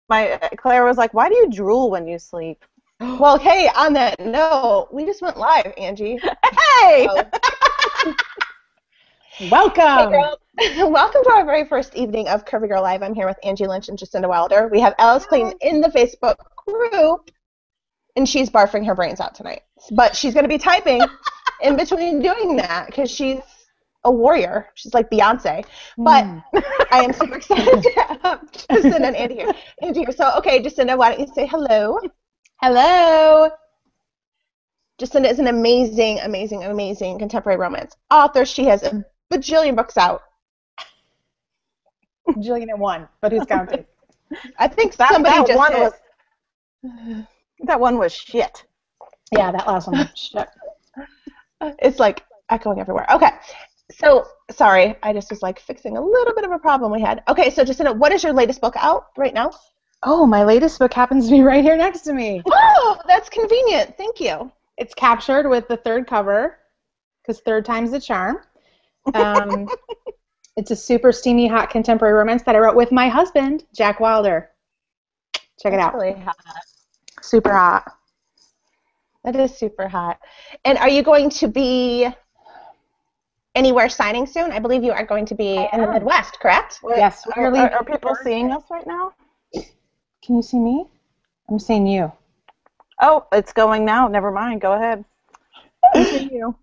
Claire was like, "Why do you drool when you sleep?" Well, hey, on that note, we just went live, Angie. Hey! Welcome! Hey, girl. Welcome to our very first evening of Curvy Girl Live. I'm here with Angie Lynch and Jasinda Wilder. We have Alice Clayton in the Facebook group, and she's barfing her brains out tonight. But she's going to be typing in between doing that because she's a warrior. She's like Beyonce. But I am super excited to have Jasinda and Angie here. So, okay, Jasinda, why don't you say hello? Hello! Jasinda is an amazing, amazing, amazing contemporary romance author. She has a bajillion books out. Bajillion and one, but who's counting? I think somebody just one hit. that one was shit. Yeah, that last one was shit. It's like echoing everywhere. Okay, so sorry, I just was like fixing a little bit of a problem we had. Okay, so Jasinda, what is your latest book out right now? Oh, my latest book happens to be right here next to me. Oh, that's convenient. Thank you. It's captured with the third cover, because third time's the charm. It's a super steamy, hot contemporary romance that I wrote with my husband, Jack Wilder. Check it out. Really hot. Super hot. That is super hot. And are you going to be anywhere signing soon? I believe you are going to be in the Midwest, correct? Yes. Are people seeing us right now? Can you see me? I'm seeing you. Oh, it's going now. Never mind. Go ahead. Continue.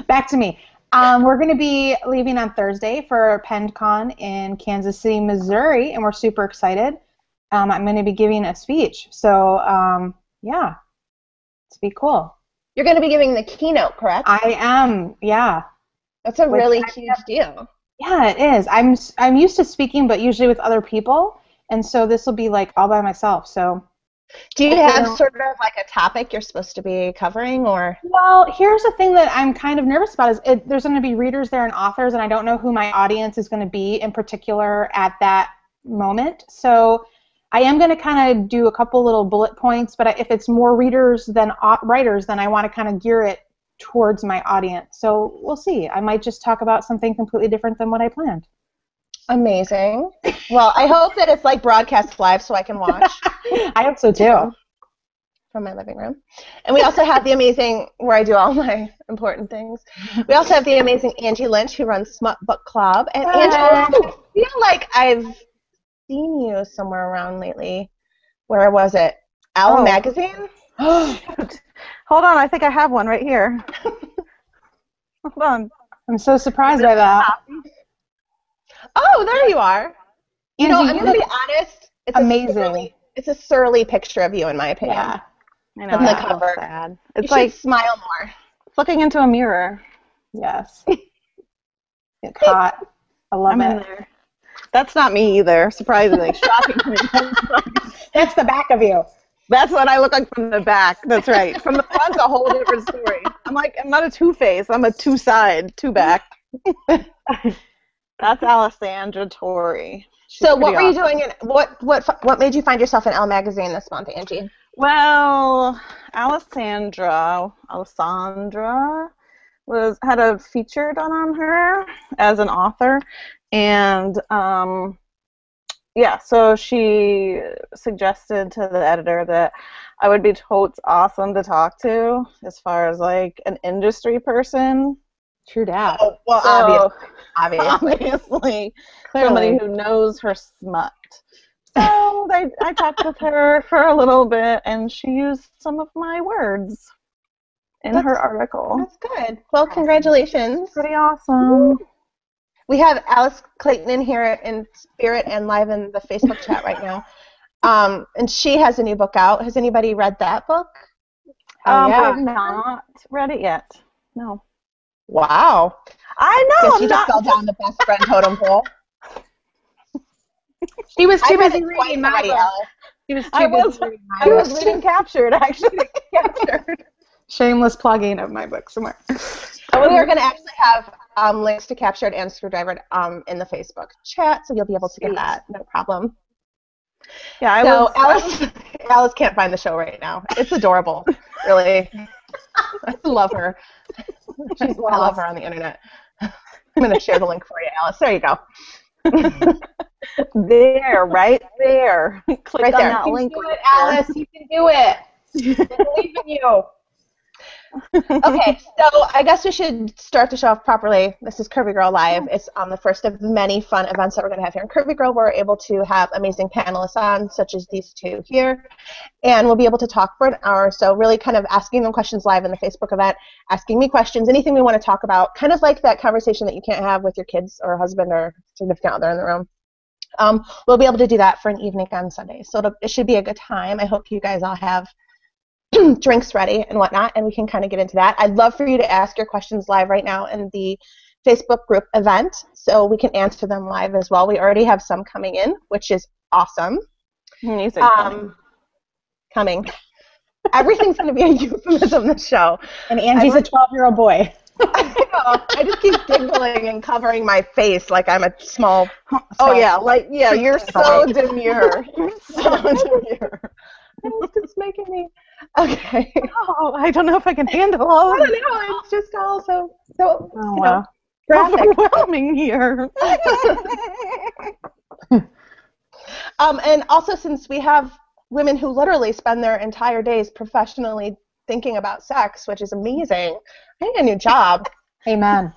Back to me. We're going to be leaving on Thursday for PennCon in Kansas City, Missouri, and we're super excited. I'm going to be giving a speech. So, yeah, it's be cool. You're going to be giving the keynote, correct? I am, yeah. That's a really huge deal. Yeah, it is. I'm used to speaking, but usually with other people, and so this will be like all by myself. So, do you have sort of like a topic you're supposed to be covering, or? Well, here's the thing that I'm kind of nervous about is there's going to be readers there and authors, and I don't know who my audience is going to be in particular at that moment. So I am going to kind of do a couple little bullet points, but if it's more readers than writers, then I want to kind of gear it towards my audience. So we'll see. I might just talk about something completely different than what I planned. Amazing. Well, I hope that it's like broadcast live so I can watch. I hope so too. From my living room. And we also have the amazing, where I do all my important things, we also have the amazing Angie Lynch who runs Smut Book Club. And Angie, I feel like I've seen you somewhere around lately. Where was it? Owl Magazine? Hold on, I think I have one right here. Hold on. I'm so surprised by that. Oh, there you are. You know, I'm going to be honest. It's amazing. It's a surly picture of you, in my opinion. Yeah. I know. On the cover. Sad. It's It's like smile more. it's looking into a mirror. Yes. It's hot. I love I'm it. in there. That's not me either, surprisingly. Shocking to me. That's the back of you. That's what I look like from the back. That's right. From the front's a whole different story. I'm not a two-face. I'm a two-side, two-back. That's Alessandra Torrey. She's So what were pretty you doing? What made you find yourself in Elle Magazine this month, Angie? Well, Alessandra had a feature done on her as an author, and yeah, so she suggested to the editor that I would be totes awesome to talk to as far as like an industry person. True dat. Oh, well, So, obviously. somebody who knows her smut. So I talked with her for a little bit, and she used some of my words in her article. That's good. Well, congratulations. Pretty awesome. We have Alice Clayton in here in spirit and live in the Facebook chat right now. And she has a new book out. Has anybody read that book? I've not read it yet. No. Wow. I know. Guess you just fell down the best friend totem pole. She was too busy reading reading my book. She was too busy reading my I was reading Captured, actually. Captured. Shameless plugging of my book somewhere. We are going to actually have links to Captured and Screwdriver in the Facebook chat, so you'll be able to get that. No problem. Yeah, Alice can't find the show right now. It's adorable, really. I love her. I love her on the internet. I'm going to share the link for you, Alice. There you go. There, right there. Click Right on there. that You link. can do right it, Alice. You can do it. I believe in you. Okay, so I guess we should start the show off properly. This is Curvy Girl Live. It's the first of many fun events that we're going to have here in Curvy Girl. We're able to have amazing panelists on, such as these two here, and we'll be able to talk for an hour. So really kind of asking them questions live in the Facebook event, asking me questions, anything we want to talk about, kind of like that conversation that you can't have with your kids or husband or significant other in the room. We'll be able to do that for an evening on Sunday. So it should be a good time. I hope you guys all have drinks ready and whatnot, and we can kind of get into that. I'd love for you to ask your questions live right now in the Facebook group event, so we can answer them live as well. We already have some coming in, which is awesome. Music coming. Everything's going to be a euphemism this show. And Angie's a 12-year-old boy. I know. I just keep giggling and covering my face like I'm a small. Oh yeah, you're so demure. You're so demure. It's making me. Okay. Oh, I don't know if I can handle all of I it. don't know. It's just all so Graphic. Overwhelming here. And also, since we have women who literally spend their entire days professionally thinking about sex, which is amazing, I need a new job. Amen.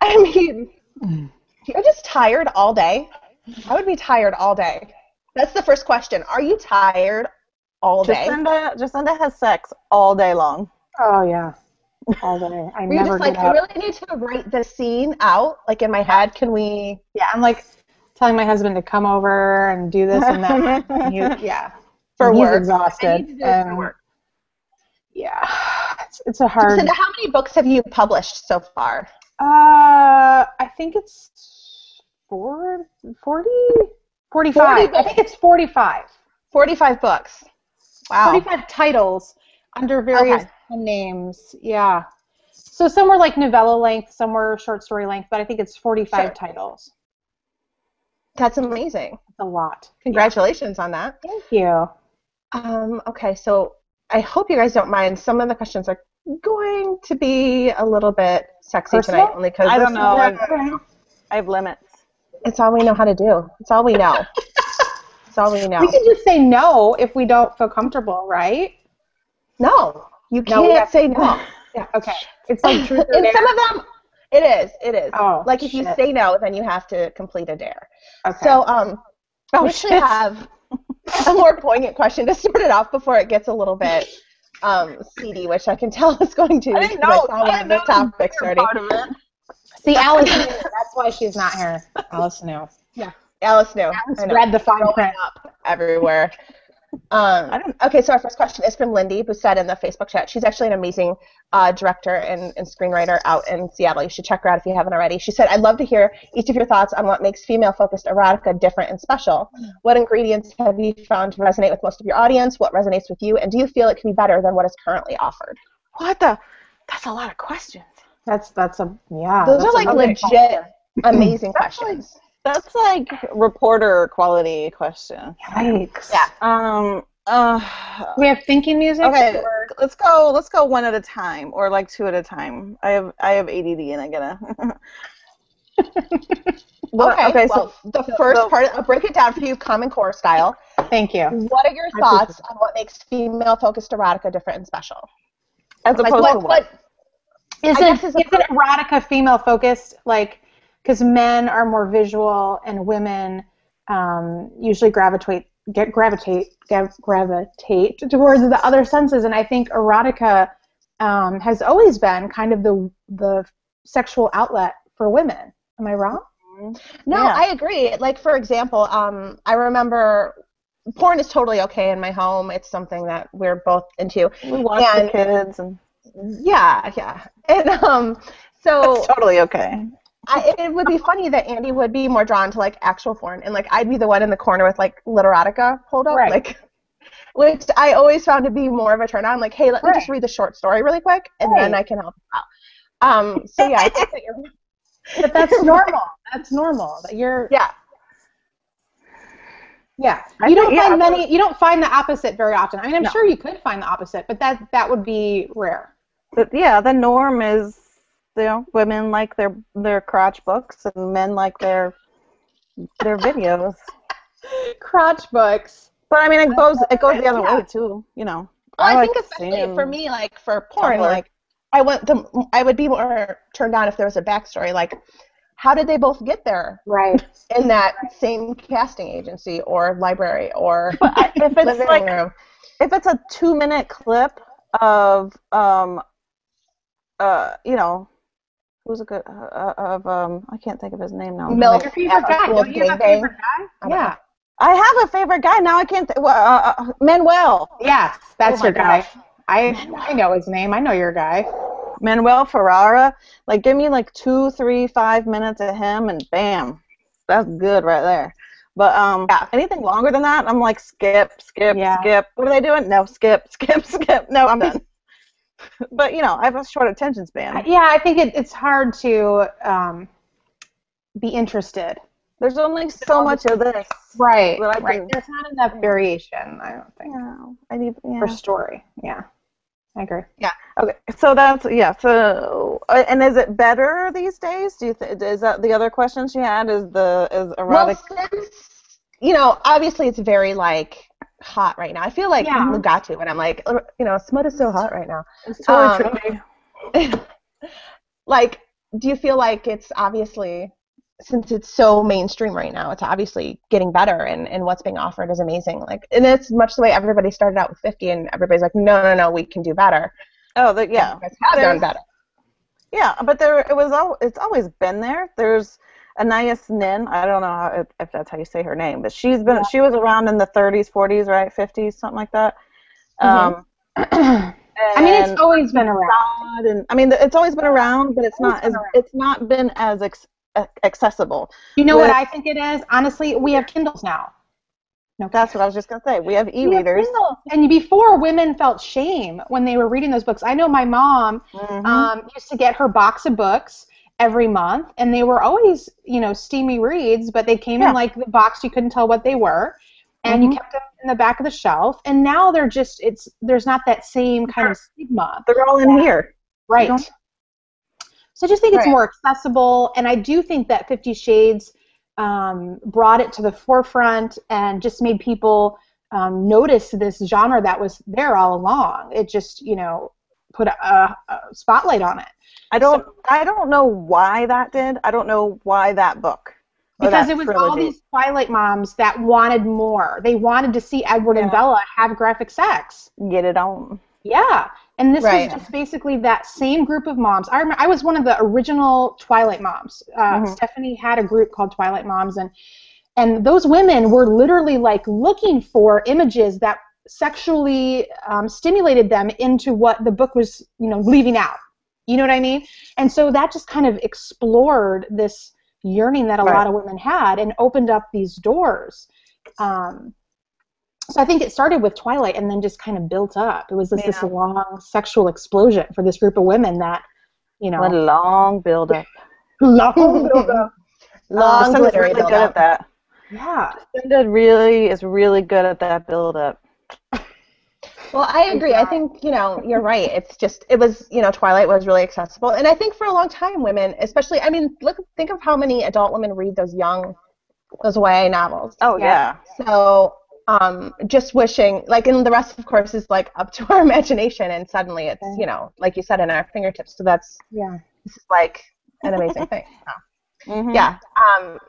I mean, you're just tired all day. I would be tired all day. That's the first question. Are you tired all day? Jasinda has sex all day long. Oh, yeah. All day. I You're never just like, get I up. really need to write the scene out, like in my head. Can we? Yeah, I'm like telling my husband to come over and do this and that. And For he's work. exhausted. I need to do it for work. Yeah, it's a hard. Jasinda, how many books have you published so far? I think it's 45. 40 I think it's 45. 45 books. Wow. 45 titles under various names. Yeah. So some were like novella length, some were short story length, but I think it's 45 titles. That's amazing. It's a lot. Congratulations on that. Thank you. Okay, so I hope you guys don't mind. Some of the questions are going to be a little bit sexy Personal? tonight, only because I don't know. I have limits. It's all we know how to do. It's all we know. It's all we know. We can just say no if we don't feel comfortable, right? No, you can't say no. Yeah. Okay. It's like truth or In dare. some of them, it is. It is. Oh, like if you say no, then you have to complete a dare. Okay. So, we actually have a more poignant question to start it off before it gets a little bit seedy, which I can tell is going to. I didn't know. One of the topics already. Part of it. See, Alice knew. That's why she's not here. Alice knew. Yeah, Alice knew. Alice read the fine print up everywhere. Okay, so our first question is from Lindy, who said in the Facebook chat, she's actually an amazing director and screenwriter out in Seattle. You should check her out if you haven't already. She said, I'd love to hear each of your thoughts on what makes female-focused erotica different and special. What ingredients have you found to resonate with most of your audience? What resonates with you? And do you feel it can be better than what is currently offered? That's a lot of questions. Those are like legit amazing questions. That's like reporter quality question. Yikes. Yeah. We have thinking music. Okay, let's go one at a time, or like two at a time. I have ADD and I gotta. So the first part, I'll break it down for you, Common Core style. Thank you. What are your thoughts on what makes female-focused erotica different and special? As opposed to what? Isn't erotica female-focused? Like, because men are more visual and women usually gravitate towards the other senses, and I think erotica has always been kind of the sexual outlet for women. Am I wrong? No, Yeah. I agree. Like, for example, I remember porn is totally okay in my home. It's something that we're both into. We watch the kids and yeah, and so it's totally okay. It would be funny that Andy would be more drawn to like actual porn, and like I'd be the one in the corner with like literotica pulled up, right. like, which I always found to be more of a turn on. Like, hey, let me just read the short story really quick, and then I can help you out. So yeah, I think that you're. But that's normal. That's normal. That you're. Yeah. Yeah. You don't find the opposite very often. I mean, I'm sure you could find the opposite, but that would be rare. But yeah, the norm is, women like their crotch books and men like their their videos. Crotch books. But I mean, it goes the other way too. You know. Well, I like think especially for me, like for porn, Tumblr. like I would be more turned on if there was a backstory. Like, how did they both get there? Right. In that same casting agency or library or if it's living like room. if it's a 2-minute clip of you know, who's a good I can't think of his name now. Milk. Your favorite guy? Don't you have a favorite guy? Yeah. I have a favorite guy now. I can't. Manuel. Yes, that's your guy. Gosh. I know his name. I know your guy. Manuel Ferrara. Like, give me like 2, 3, 5 minutes of him, and bam, that's good right there. But anything longer than that, I'm like skip. What are they doing? No, skip. No, I'm done. But you know, I have a short attention span. Yeah, I think it's hard to be interested. There's only so much of this. Right. Right. There's not enough variation, I don't think. No, I need For story. Yeah. I agree. Yeah. Okay. So that's So and is it better these days? Do you is that the other question she had? Is erotic? Well, since, you know, obviously it's very like hot right now. I feel like Mugatu when I'm like, you know, Smut is so hot right now. It's totally trendy. Like, do you feel like it's obviously, since it's so mainstream right now, it's obviously getting better and what's being offered is amazing. Like, and it's much the way everybody started out with 50 and everybody's like, no, we can do better. Oh, yeah. You guys have done better. Yeah, but it's always been there. There's Anais Nin. I don't know if that's how you say her name, but she was around in the 30s, 40s, right? 50s, something like that. I mean, it's always been around. And I mean, it's always been around, but it's not been as accessible. You know what I think it is? Honestly, we have Kindles now. No, that's what I was just going to say. We have e-readers. And before, women felt shame when they were reading those books. I know my mom used to get her box of books every month, and they were always, you know, steamy reads, but they came in like the box. You couldn't tell what they were, and you kept them in the back of the shelf. And now they're just, there's not that same kind of stigma. They're all in here. Right. So I just think it's more accessible, and I do think that 50 Shades brought it to the forefront and just made people notice this genre that was there all along. It just, you know, put a spotlight on it. I don't know why that did. I don't know why that book. Because it was all these Twilight moms that wanted more. They wanted to see Edward and Bella have graphic sex. Get it on. Yeah. And this was just basically that same group of moms. I remember I was one of the original Twilight moms. Stephanie had a group called Twilight Moms, and those women were literally like looking for images that sexually stimulated them into what the book was, you know, leaving out. You know what I mean? And so that just kind of explored this yearning that a lot of women had and opened up these doors. So I think it started with Twilight and then just kind of built up. It was this long sexual explosion for this group of women that, you know. What a long build-up. Long build-up. Long glittery build-up. Good at that. Yeah. Jasinda is really good at that build-up. Well, I agree. I think, you know, you're right. It was, you know, Twilight was really accessible. And I think for a long time, women, especially, I mean, think of how many adult women read those YA novels. Oh, yeah. So, just wishing, like, and the rest, of course, is, like, up to our imagination, and suddenly it's, you know, like you said, in our fingertips. So this is, like, an amazing thing. So. Yeah.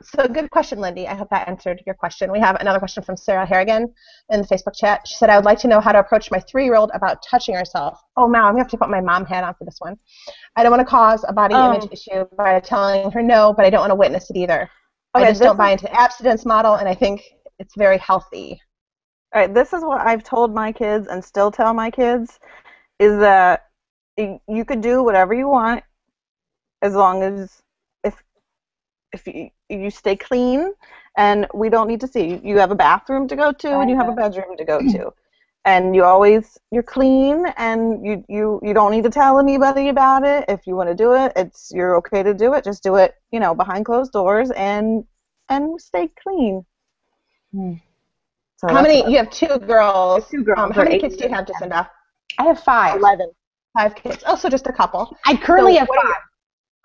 So good question, Lindy. I hope that answered your question. We have another question from Sarah Harrigan in the Facebook chat. She said, I would like to know how to approach my 3-year-old about touching herself. Oh, now I'm going to have to put my mom hat on for this one. I don't want to cause a body image issue by telling her no, but I don't want to witness it either. Okay, I just don't buy into the abstinence model, and I think it's very healthy. All right, this is what I've told my kids and still tell my kids, is that you could do whatever you want as long as if you stay clean, and we don't need to see. You have a bathroom to go to, and you have a bedroom to go to, and you're clean, and you don't need to tell anybody about it. If you want to do it, you're okay to do it. Just do it, you know, behind closed doors, and stay clean. So how many? You have 2 girls. 2 girls. How many kids do you have, Jasinda? I have 5. 11. 5 kids. Oh, so just a couple. I currently have 5.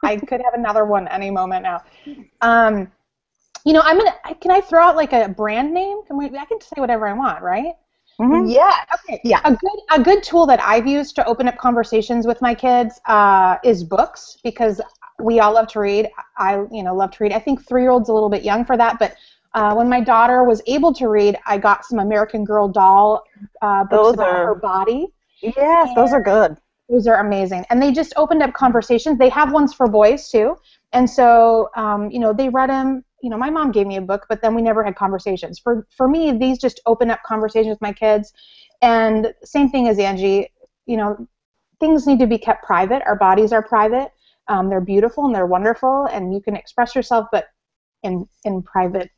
I could have another one any moment now. You know, can I throw out like a brand name? I can say whatever I want, right? Mm-hmm. Yeah. Okay. Yeah. A good tool that I've used to open up conversations with my kids is books, because we all love to read. I love to read. I think 3-year-old's a little bit young for that, but when my daughter was able to read, I got some American Girl doll books about her body. Yes, those are good. Those are amazing. And they just opened up conversations. They have ones for boys too. And so, they read them. My mom gave me a book, but then we never had conversations. For me, these just open up conversations with my kids. And same thing as Angie, things need to be kept private. Our bodies are private. They're beautiful and they're wonderful, and you can express yourself, but in private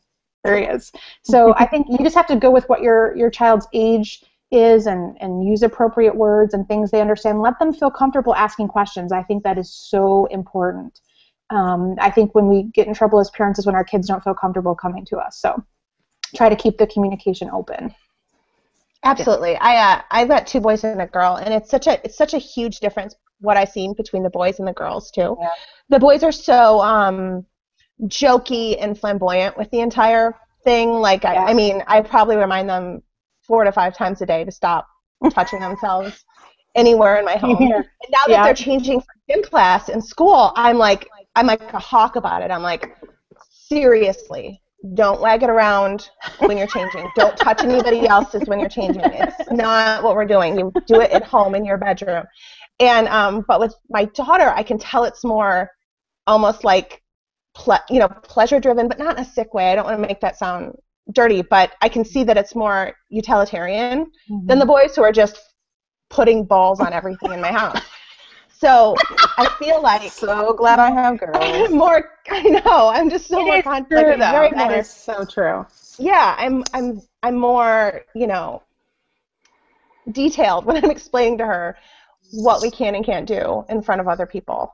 areas. So I think you just have to go with what your child's age is and use appropriate words and things they understand. Let them feel comfortable asking questions. I think that is so important. I think when we get in trouble as parents is when our kids don't feel comfortable coming to us. So try to keep the communication open. Absolutely. Yeah. I've got 2 boys and a girl, and it's such a huge difference what I've seen between the boys and the girls too. Yeah. The boys are so jokey and flamboyant with the entire thing. Like I probably remind them 4 to 5 times a day to stop touching themselves anywhere in my home. Yeah. And now that they're changing for gym class in school, I'm like a hawk about it. I'm like, seriously, don't wag it around when you're changing. Don't touch anybody else's when you're changing. It's not what we're doing. You do it at home in your bedroom. And but with my daughter, I can tell it's more almost like pleasure driven, but not in a sick way. I don't want to make that sound dirty, but I can see that it's more utilitarian than the boys who are just putting balls on everything in my house. So I feel like so glad I have girls. I know. I'm just so more confident. That is so true. Yeah, I'm more, detailed when I'm explaining to her what we can and can't do in front of other people.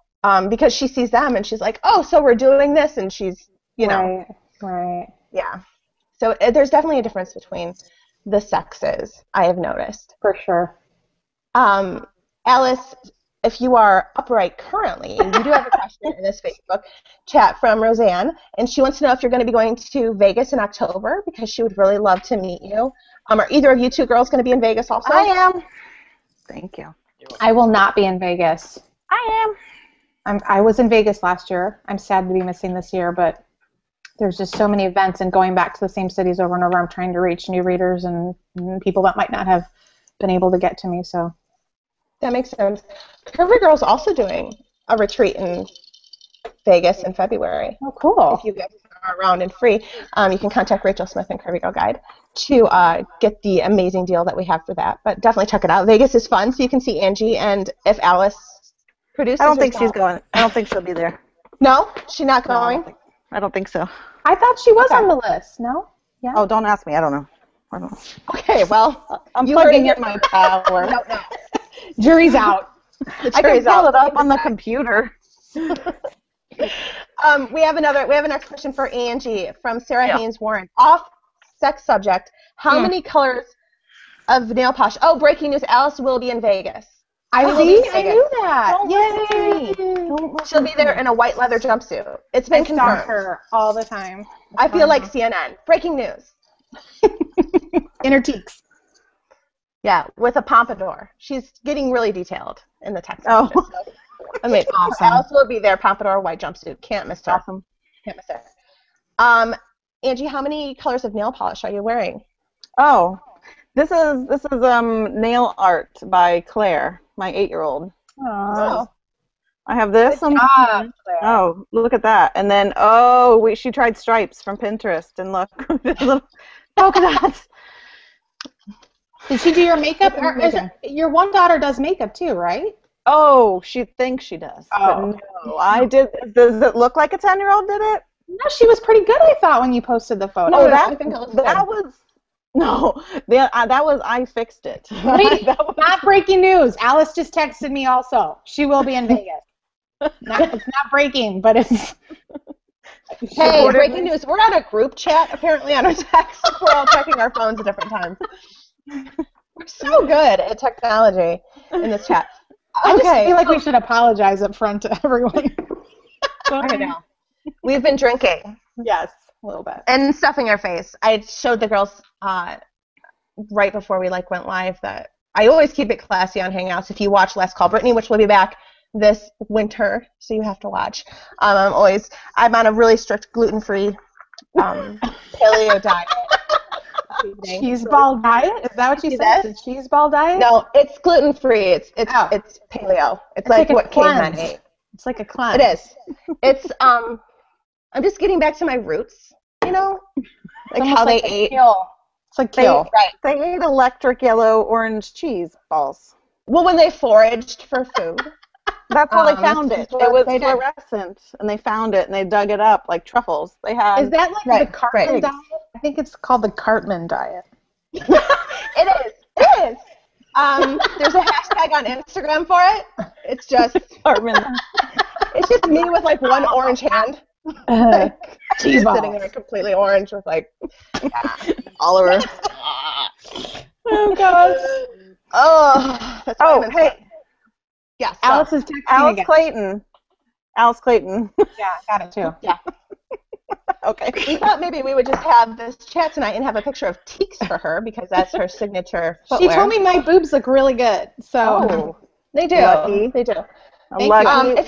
Because she sees them and she's like, oh, so we're doing this, and she's, Right. Yeah. So there's definitely a difference between the sexes, I have noticed. For sure. Alice, if you are upright currently, you do have a question in this Facebook chat from Roseanne, and she wants to know if you're going to be going to Vegas in October, because she would really love to meet you. Are either of you 2 girls going to be in Vegas also? I am. Thank you. I will not be in Vegas. I am. I was in Vegas last year. I'm sad to be missing this year, but there's just so many events, and going back to the same cities over and over, I'm trying to reach new readers and people that might not have been able to get to me. So that makes sense. Curvy Girl's also doing a retreat in Vegas in February. Oh, cool. If you guys are around and free, you can contact Rachel Smith and Curvy Girl Guide to get the amazing deal that we have for that. But definitely check it out. Vegas is fun, so you can see Angie, and if Alice produces I don't think herself. she's going. I don't think she'll be there. No? She's not going? No, I don't think so. I thought she was on the list. No? Yeah. Oh, don't ask me. I don't know. Okay, well, I'm plugging in my power. No. Jury's out. I can pull it up on the computer. We have a next question for Angie from Sarah Haynes Warren. Off sex subject. How many colors of nail polish? Oh, breaking news. Alice will be in Vegas. I knew that. Yay! She'll be there in a white leather jumpsuit. It's been confirmed. I stalk her all the time. I feel like CNN. Breaking news. In her teaks. Yeah, with a pompadour. She's getting really detailed in the text. Oh. I mean, awesome. Alice will be there, pompadour, white jumpsuit. Can't miss her. Awesome. Can't miss her. Angie, how many colors of nail polish are you wearing? Oh, this is nail art by Claire, my 8-year-old. Oh. I have this. Oh, look at that. And then she tried stripes from Pinterest, and look, little polka dots. Did she do your makeup? Your one daughter does makeup too, right? Oh, she thinks she does. Oh. But no, I did. Does it look like a 10-year-old did it? No, she was pretty good, I thought, when you posted the photo. No, I fixed it. Wait, not breaking news. Alice just texted me also. She will be in Vegas. It's not breaking, but it's... Hey, breaking news. We're on a group chat, apparently, on our text. We're all checking our phones at different times. We're so good at technology in this chat. I just feel like we should apologize up front to everyone. I know. We've been drinking. Yes. A little bit. And stuffing her face. I showed the girls right before we went live that I always keep it classy on Hangouts. If you watch Last Call Brittany, which will be back this winter, so you have to watch. I'm on a really strict gluten-free paleo diet. Cheese ball diet? Is that what you said? It's a cheese ball diet? No, it's gluten-free. It's paleo. It's like what cavemen ate. It's like a cleanse. It is. It's I'm just getting back to my roots, like how they ate. It's like kale. Right. They ate electric yellow orange cheese balls. Well, when they foraged for food. That's how they found it. It was fluorescent, and they found it, and they dug it up like truffles. They had. Is that like the Cartman diet? I think it's called the Cartman diet. It is. It is. There's a hashtag on Instagram for it. It's just Cartman. It's just me with one orange hand, cheese balls. sitting there completely orange with all over. Oh gosh. Oh. That's hey. Yes. Alice is texting Alice again. Clayton. Alice Clayton. Yeah, got it too. Yeah. Okay. We thought maybe we would just have this chat tonight and have a picture of Teeks for her because that's her signature footwear. She told me my boobs look really good. So they do. Lucky. They do. Lucky. If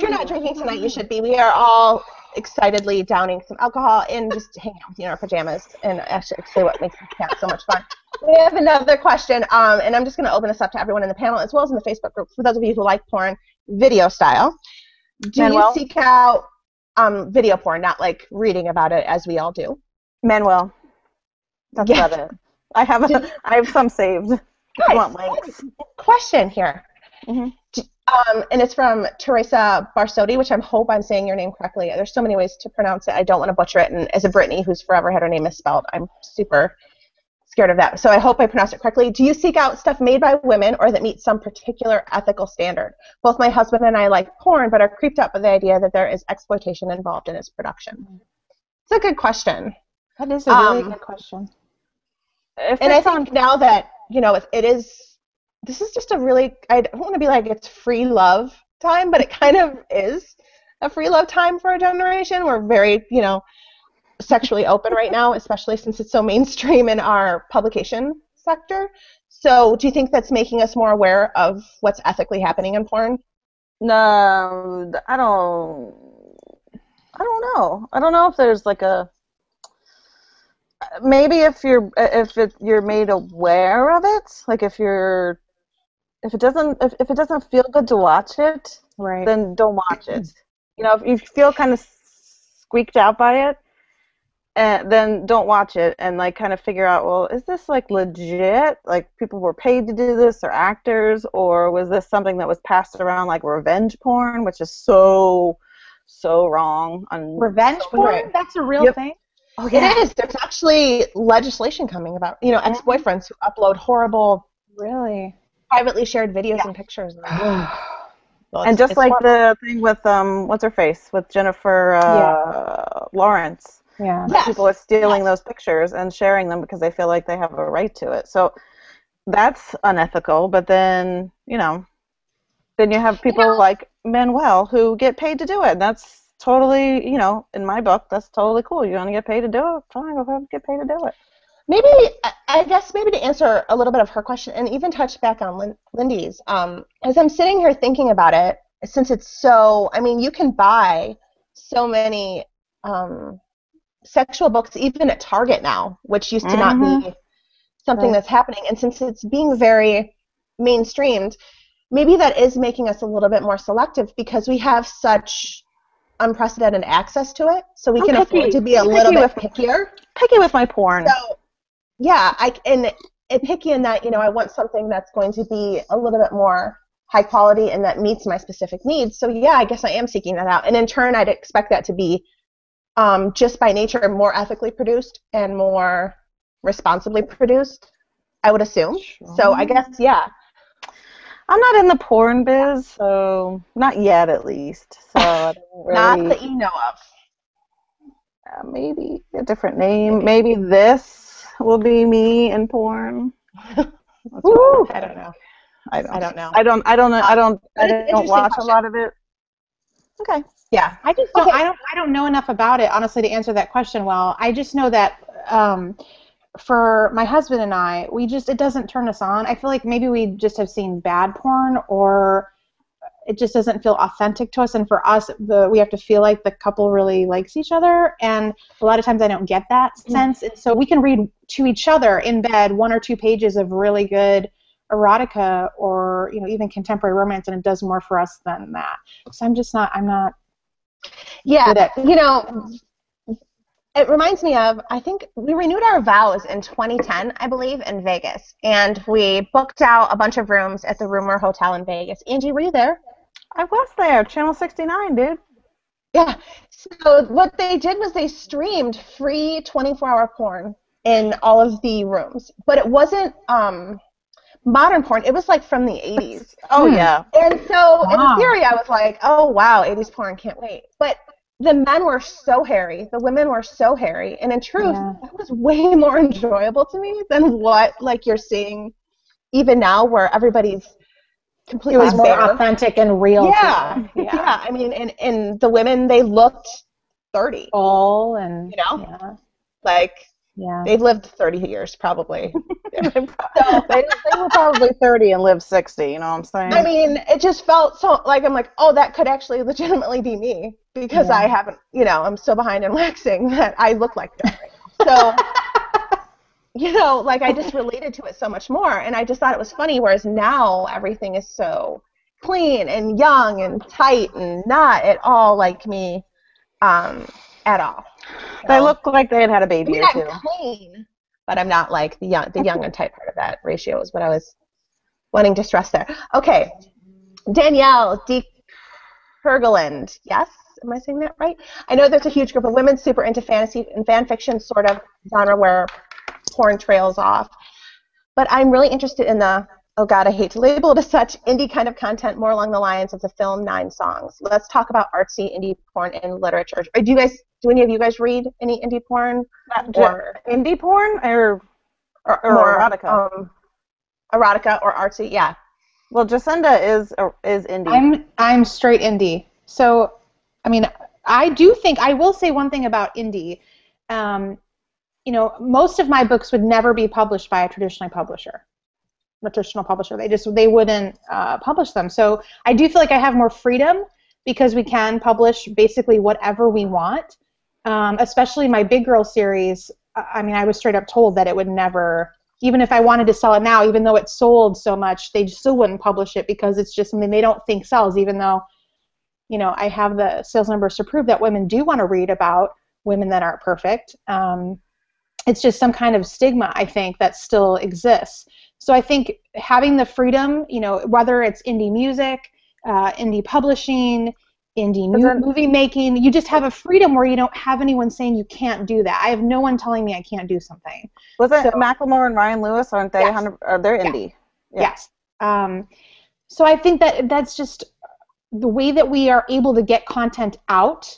you're not drinking tonight, you should be. We are all excitedly downing some alcohol and just hanging out with you in our pajamas and actually what makes this chat so much fun. We have another question, and I'm just going to open this up to everyone in the panel as well as in the Facebook group for those of you who like porn video style. Do you seek out video porn, not reading about it as we all do? Manuel. That's about it. I have some saved. I want links. Question here. Mm-hmm. And it's from Teresa Barsotti, which I hope I'm saying your name correctly. There's so many ways to pronounce it. I don't want to butcher it. And as a Brittany who's forever had her name misspelled, I'm super scared of that. So I hope I pronounced it correctly. Do you seek out stuff made by women or that meets some particular ethical standard? Both my husband and I like porn, but are creeped out by the idea that there is exploitation involved in its production. It's a good question. That is a really good question. And I think now that, it is, this is just a really, I don't want to be like it's free love time, but it kind of is a free love time for a generation. We're very, sexually open right now, especially since it's so mainstream in our publication sector. So do you think that's making us more aware of what's ethically happening in porn? No, I don't know. I don't know if there's maybe if you're made aware of it, if it doesn't feel good to watch it, right, then don't watch it. If you feel kind of squeaked out by it, then don't watch it and kind of figure out, well, is this legit? People were paid to do this, or actors, or was this something that was passed around like revenge porn, which is so wrong. Revenge porn? Right. That's a real thing? Oh, yeah. It is. There's actually legislation coming about, ex-boyfriends who upload horrible, really privately shared videos and pictures. And just like the thing with what's her face with Jennifer Lawrence. Yeah. Yes. People are stealing those pictures and sharing them because they feel like they have a right to it. So that's unethical. But then, then you have people like Manuel who get paid to do it. And that's totally, in my book, that's totally cool. You want to get paid to do it? Fine, go get paid to do it. Maybe, I guess to answer a little bit of her question and even touch back on Lindy's, as I'm sitting here thinking about it, since it's so, you can buy so many sexual books even at Target now, which used to not be something that's happening. And since it's being very mainstreamed, maybe that is making us a little bit more selective because we have such unprecedented access to it. So we can afford to be a little bit pickier. Picky with my porn. So, yeah, and picky in that, I want something that's going to be a little bit more high quality and that meets my specific needs. So, yeah, I guess I am seeking that out. And in turn, I'd expect that to be just by nature more ethically produced and more responsibly produced, I would assume. Sure. So I guess, yeah. I'm not in the porn biz, so not yet at least. So I don't really, not that you know of. Maybe a different name. Maybe this will be me in porn. I don't know. I don't know. I don't watch a lot of it. Okay. Yeah. I just don't. I don't know enough about it, honestly, to answer that question well. I just know that for my husband and I, it doesn't turn us on. I feel like maybe we just have seen bad porn, or it just doesn't feel authentic to us. And for us, we have to feel like the couple really likes each other. And a lot of times I don't get that sense. And so we can read to each other in bed 1 or 2 pages of really good erotica, or even contemporary romance, and it does more for us than that. So I'm not. Yeah, it reminds me of, I think we renewed our vows in 2010, I believe, in Vegas. And we booked out a bunch of rooms at the Rumor Hotel in Vegas. Angie, were you there? I was there. Channel 69, dude. Yeah. So what they did was they streamed free 24-hour porn in all of the rooms. But it wasn't modern porn. It was like from the 80s. Oh, yeah. And so in theory, I was like, oh, wow, 80s porn, can't wait. But the men were so hairy. The women were so hairy. And in truth, that was way more enjoyable to me than what you're seeing even now, where everybody's completely It was more authentic and real. Yeah. I mean, and the women, they looked 30. All and they've lived 30 years probably. they were probably 30 and lived 60. You know what I'm saying? I mean, it just felt so like, I'm like, oh, that could actually legitimately be me, because I haven't, I'm so behind in waxing that I look like this right now. So, I just related to it so much more, and I just thought it was funny, whereas now everything is so clean and young and tight and not at all like me at all. They look like they had a baby or two. I'm clean, but I'm not like the young and tight part of that ratio is what I was wanting to stress there. Okay, Danielle D. Hergeland. Yes, am I saying that right? I know there's a huge group of women super into fantasy and fan fiction sort of genre where porn trails off, but I'm really interested in the, oh God, I hate to label it as such, indie kind of content, more along the lines of the film 9 Songs. Let's talk about artsy indie porn in literature. Do any of you guys read any indie porn? Or indie porn or erotica? Erotica or artsy, yeah. Well, Jasinda is indie. I'm straight indie. So, I mean, I will say one thing about indie. Most of my books would never be published by a traditional publisher. They wouldn't publish them. So I do feel like I have more freedom because we can publish basically whatever we want. Especially my Big Girl series. I mean, I was straight up told that it would never, even if I wanted to sell it now, even though it sold so much, they still wouldn't publish it because it's just something they don't think sells, even though, I have the sales numbers to prove that women do want to read about women that aren't perfect. It's just some kind of stigma, I think, that still exists. So I think having the freedom, whether it's indie music, indie publishing, indie movie making, you just have a freedom where you don't have anyone saying you can't do that. I have no one telling me I can't do something. Was it Macklemore and Ryan Lewis? Aren't they? Yes. They're indie. Yeah. Yes. So I think that's just the way that we are able to get content out.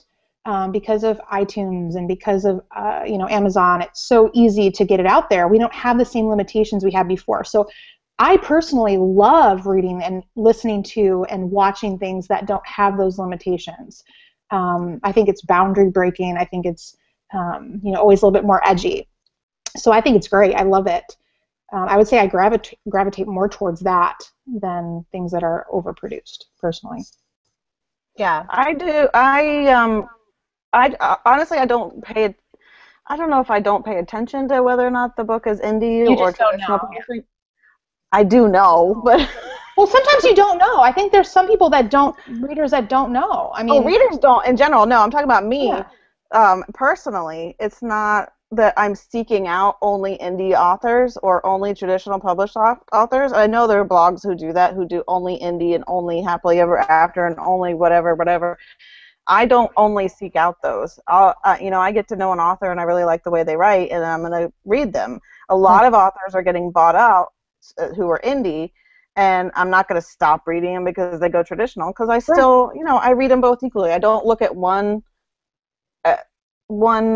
Because of iTunes and because of Amazon, it's so easy to get it out there. We don't have the same limitations we had before. So I personally love reading and listening to and watching things that don't have those limitations. I think it's boundary breaking. I think it's always a little bit more edgy. So I think it's great. I love it. I would say I gravitate more towards that than things that are overproduced, personally. Yeah, I do. I honestly, I don't know if I don't pay attention to whether or not the book is indie or traditional publishing. I do know, but well, sometimes you don't know. I think there's some people readers that don't know. I mean, readers don't in general. No, I'm talking about me. Yeah. Personally, it's not that I'm seeking out only indie authors or only traditional published authors. I know there are blogs who do that, who do only indie and only happily ever after and only whatever. I don't only seek out those. I get to know an author and I really like the way they write, and I'm going to read them. A lot of authors are getting bought out who are indie, and I'm not going to stop reading them because they go traditional. Because I still, I read them both equally. I don't look at one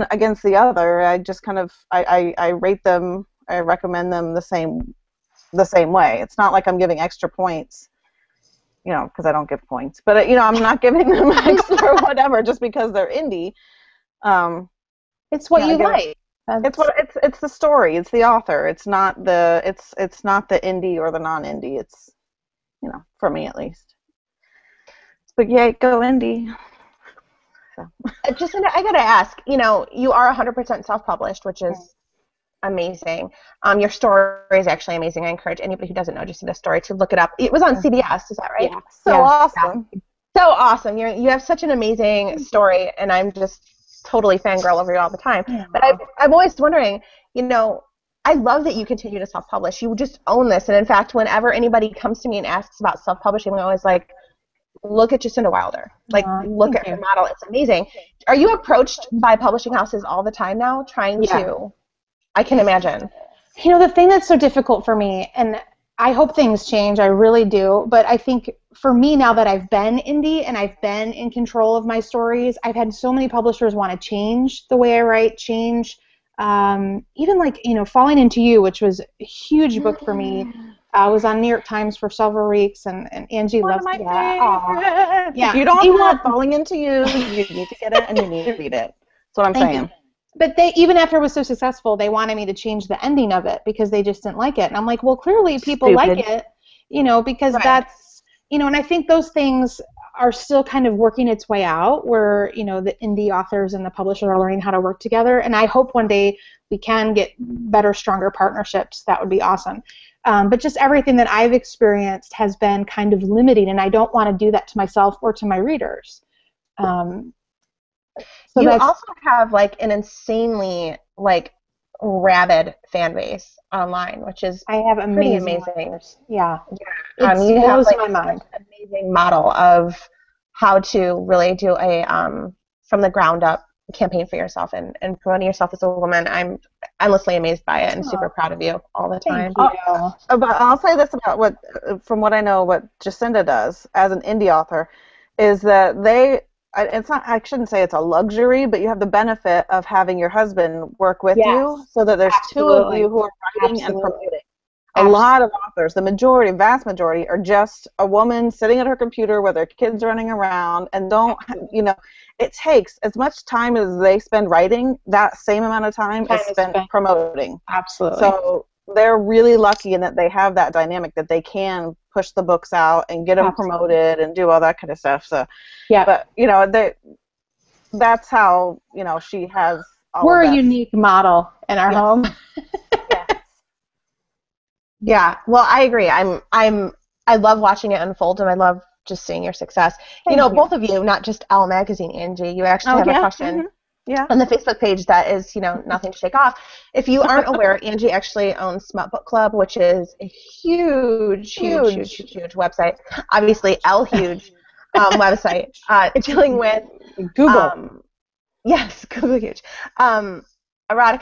against the other. I just kind of I rate them. I recommend them the same way. It's not like I'm giving extra points because I don't give points. But I'm not giving them extra or whatever just because they're indie. It's what you like. It's the story. It's the author. It's not the indie or the non-indie. It's for me at least. But yeah, go indie. So. Jasinda, I gotta ask. You are 100% self-published, which is amazing. Your story is actually amazing. I encourage anybody who doesn't know Jasinda's story to look it up. It was on CBS, is that right? Yeah. So awesome. Yeah. So awesome. You have such an amazing story, and I'm just totally fangirl over you all the time. Yeah. But I'm always wondering, I love that you continue to self-publish. You just own this. And in fact, whenever anybody comes to me and asks about self-publishing, I'm always like, look at Jasinda Wilder. Look at her model. It's amazing. Are you approached by publishing houses all the time now trying to? I can imagine. The thing that's so difficult for me, and I hope things change, I really do, but I think for me now that I've been indie and I've been in control of my stories, I've had so many publishers want to change the way I write, change, even Falling Into You, which was a huge book for me. I was on New York Times for several weeks, and Angie loves that. Yeah. If you don't have Falling Into You, you need to get it and you need to read it. That's what I'm saying. But even after it was so successful, they wanted me to change the ending of it because they just didn't like it. And I'm like, well, clearly people like it, because that's, and I think those things are still kind of working its way out where, the indie authors and the publisher are learning how to work together. And I hope one day we can get better, stronger partnerships. That would be awesome. But just everything that I've experienced has been kind of limiting, and I don't want to do that to myself or to my readers. So you also have an insanely rabid fan base online, which is I have amazing. Yeah. It blows my mind. An amazing model of how to really do a from the ground up campaign for yourself and promoting yourself as a woman. I'm endlessly amazed by it and super proud of you all the time. But I'll say this about from what I know, what Jasinda does as an indie author is that I shouldn't say it's a luxury, but you have the benefit of having your husband work with you so that there's two of you who are writing and promoting. A lot of authors, the vast majority, are just a woman sitting at her computer with her kids running around and it takes as much time as they spend writing, that same amount of time is spent promoting. Absolutely. So they're really lucky in that they have that dynamic that they can push the books out and get them promoted and do all that kind of stuff. So, but that's how she has. We're a unique model in our home. Yeah. Well, I agree. I love watching it unfold, and I love just seeing your success. Thank you. Both of you, not just Elle Magazine, Angie. You actually have a question. On the Facebook page that is, nothing to shake off. If you aren't aware, Angie actually owns Smut Book Club, which is a huge website. Obviously, huge website dealing with Google. Yes, Google huge. Erotica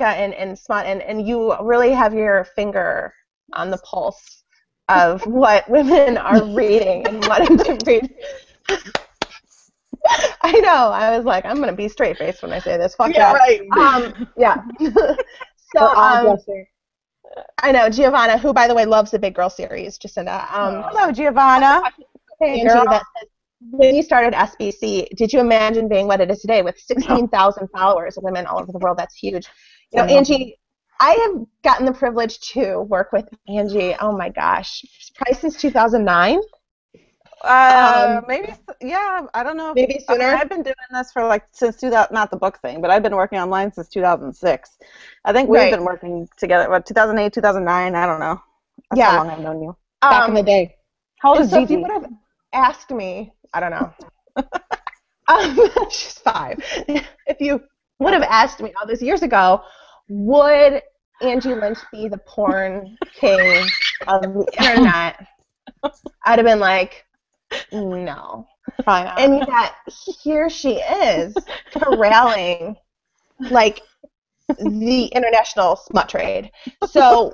and Smut, and you really have your finger on the pulse of what women are reading and wanting to read. I know. I was like, I'm going to be straight-faced when I say this. Fuck that. Right. Yeah. So, I know. Giovanna, who, by the way, loves the Big Girl series, Jasinda. Hello, Giovanna. Hey, Angie, that says, when you started SBC, did you imagine being what it is today with 16,000 followers of women all over the world? That's huge. Angie, I have gotten the privilege to work with Angie, oh my gosh, probably since 2009. Maybe, I don't know. Maybe sooner. I've been doing this for since 2000, not the book thing, but I've been working online since 2006. I think we've been working together, 2008, 2009, I don't know. That's how long I've known you. Back in the day. How old is Gigi? If you would have asked me, I don't know. She's 5. If you would have asked me all those years ago, would Angie Lynch be the porn king of the internet? I'd have been like, no. Probably not. And yet, here she is, corralling, the international smut trade. So,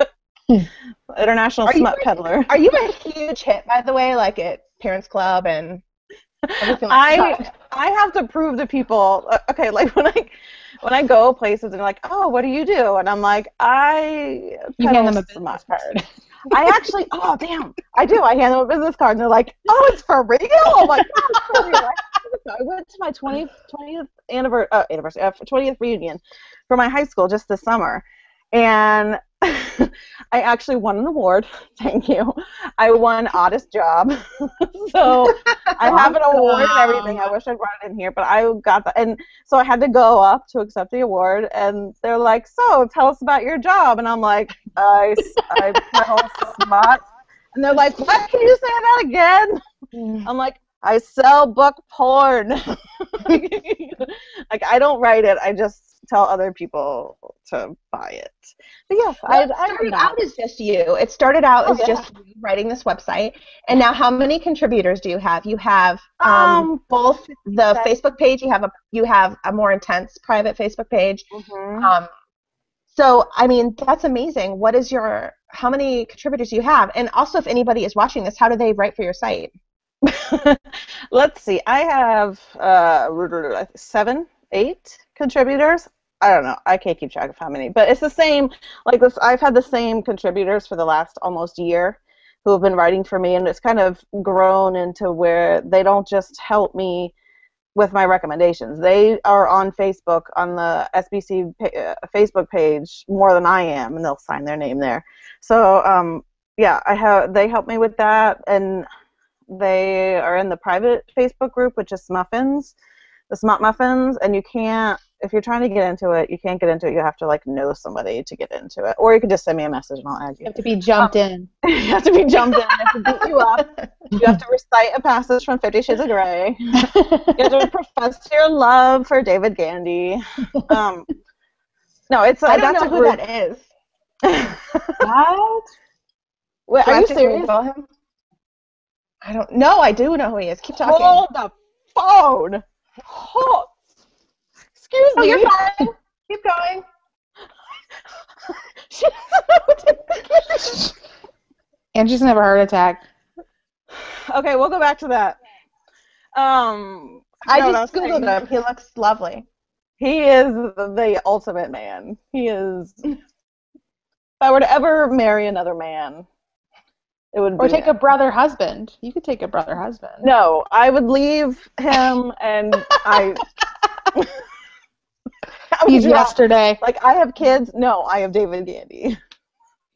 international smut peddler. Are you a huge hit, by the way, at Parents Club and everything I have to prove to people, okay, when I go places and they're like, oh, what do you do? And I'm like, I peddle smut. I actually, oh damn, I do. I hand them a business card, and they're like, "Oh, it's for real!" I'm like, "Oh, it's for real." I went to my 20th anniversary, 20th reunion for my high school just this summer, and I actually won an award. Thank you. I won oddest job, so I have an award and everything. I wish I'd brought it in here, but I got that, and so I had to go up to accept the award, and they're like, "So, tell us about your job," and I'm like, "I sell smut," and they're like, "What? Can you say that again?" I'm like, "I sell book porn." Like I don't write it. I just tell other people to buy it. But yes, Well, it started out as just you. It started out as just you writing this website, and now how many contributors do you have? You have both the Facebook page. You have a more intense private Facebook page. Mm-hmm. So I mean that's amazing. How many contributors do you have? And also, if anybody is watching this, how do they write for your site? Let's see. I have 7, 8 contributors. I don't know. I can't keep track of how many, but it's the same. Like this, I've had the same contributors for the last almost year who have been writing for me, and it's kind of grown into where they don't just help me with my recommendations. They are on Facebook, on the SBC Facebook page more than I am, and they'll sign their name there. So yeah, they help me with that, and they are in the private Facebook group, which is Muffins, the Smut Muffins, and you can't, if you're trying to get into it, you can't get into it. You have to like know somebody to get into it, or you could just send me a message and I'll add you. You have to be jumped in. You have to be jumped in. I have to beat you up. You have to recite a passage from 50 Shades of Grey. You have to profess your love for David Gandy. No, it's I don't know who that is. What? Wait, are you serious? Him? I don't know. I do know who he is. Keep talking. Hold the phone. Excuse me. You're fine. Keep going. Angie's gonna have a heart attack. Okay, we'll go back to that. I just Googled him. He looks lovely. He is the ultimate man. He is. If I were to ever marry another man, it would be. Or take a brother husband. You could take a brother husband. No, I would leave him, and I. He's yesterday. Like, I have kids. No, I have David Gandy.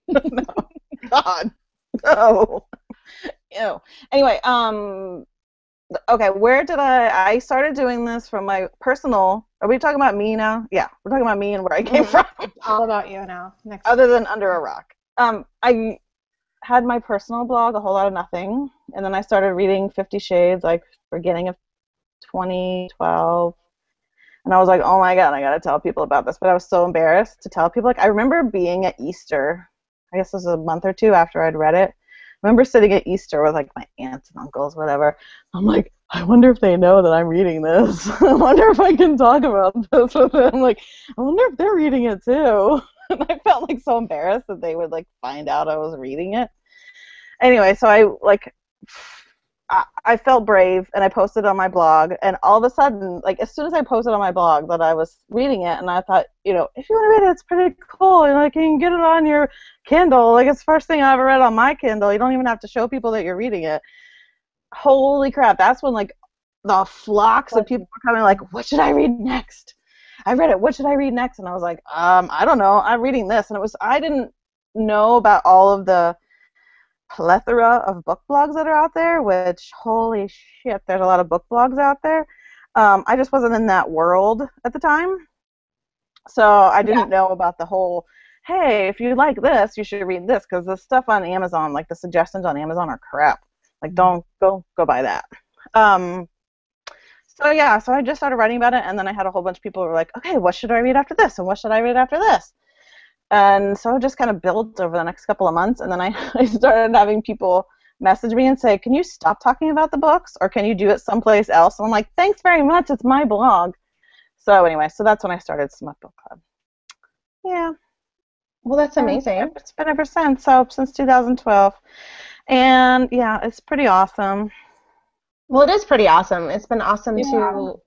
No. God. No. Ew. Anyway, okay, where did I started doing this from my personal, are we talking about me now? Yeah, we're talking about me and where I came from. It's all about you now. Next Other than Under a Rock. I had my personal blog, A Whole Lot of Nothing, and then I started reading 50 Shades, like, beginning of 2012. And I was like, oh my God, I gotta tell people about this. But I was so embarrassed to tell people. Like, I remember being at Easter, I guess it was a month or two after I'd read it. I remember sitting at Easter with like my aunts and uncles, whatever. I'm like, I wonder if they know that I'm reading this. I wonder if I can talk about this with them. Like, I wonder if they're reading it too. And I felt like so embarrassed that they would like find out I was reading it. Anyway, so I felt brave, and I posted on my blog, and all of a sudden, like, as soon as I posted on my blog that I was reading it, and I thought, you know, if you want to read it, it's pretty cool, and like, you can get it on your Kindle, like, it's the first thing I ever read on my Kindle, you don't even have to show people that you're reading it. Holy crap, that's when, like, the flocks of people were coming, like, what should I read next? I read it, what should I read next? And I was like, I don't know, I'm reading this, and I didn't know about all of the plethora of book blogs that are out there, which, holy shit, there's a lot of book blogs out there. I just wasn't in that world at the time, so I didn't know about the whole, hey, if you like this, you should read this, because the stuff on Amazon, like the suggestions on Amazon are crap. Like, don't go buy that. So yeah, so I just started writing about it, and then I had a whole bunch of people who were like, okay, what should I read after this, and what should I read after this? And so it just kind of built over the next couple of months, and then I started having people message me and say, can you stop talking about the books, or can you do it someplace else? And I'm like, thanks very much, it's my blog. So anyway, so that's when I started Smut Book Club. Yeah. Well, that's amazing. It's been ever since, so since 2012. And yeah, it's pretty awesome. Well, it is pretty awesome. It's been awesome to,